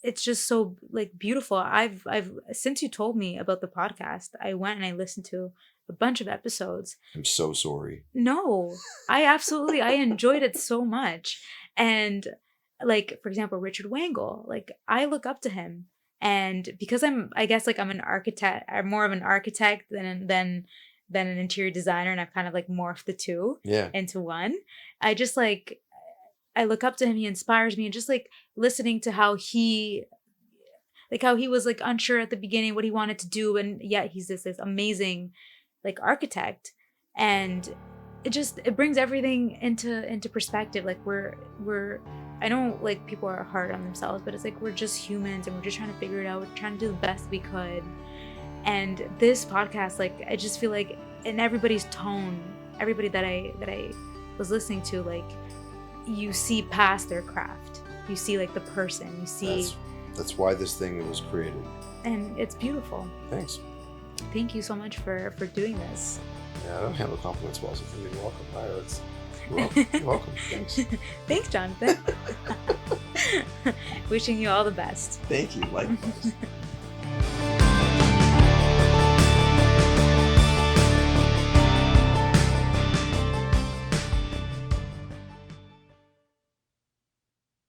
it's just so like beautiful. I've since you told me about the podcast, I went and I listened to a bunch of episodes. I'm so sorry. No, I enjoyed it so much. And like for example, Richard Wangle, like I look up to him, and because I guess like I'm an architect, I'm more of an architect than an interior designer, and I've kind of like morphed the two Yeah. into one. I just like I look up to him, he inspires me, and just like listening to how he was like unsure at the beginning what he wanted to do, and yet he's this amazing like architect. And it brings everything into perspective. Like we're I know like people are hard on themselves, but it's like we're just humans and we're just trying to figure it out. We're trying to do the best we could. And this podcast, like I just feel like in everybody's tone, everybody that I was listening to, like you see past their craft. You see like the person. You see, That's why this thing was created. and it's beautiful. Thanks. Thank you so much for doing this. Yeah, I don't handle compliments well, so you're welcome. You're welcome. You're welcome. Thanks. Thanks, Jonathan. Wishing you all the best. Thank you. Likewise.